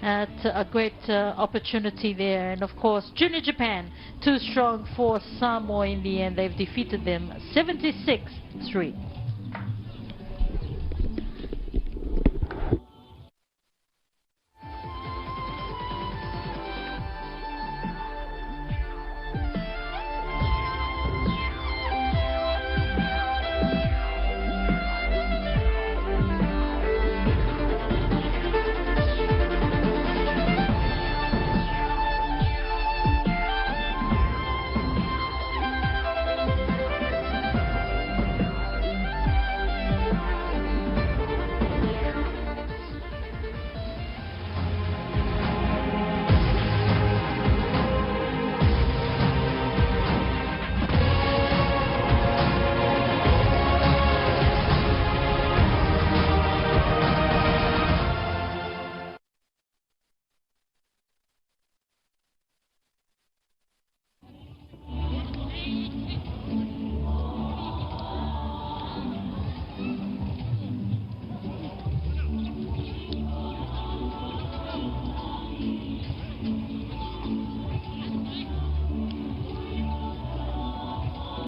at a great opportunity there. And of course, Junior Japan, too strong for Samoa in the end. They've defeated them 76-3.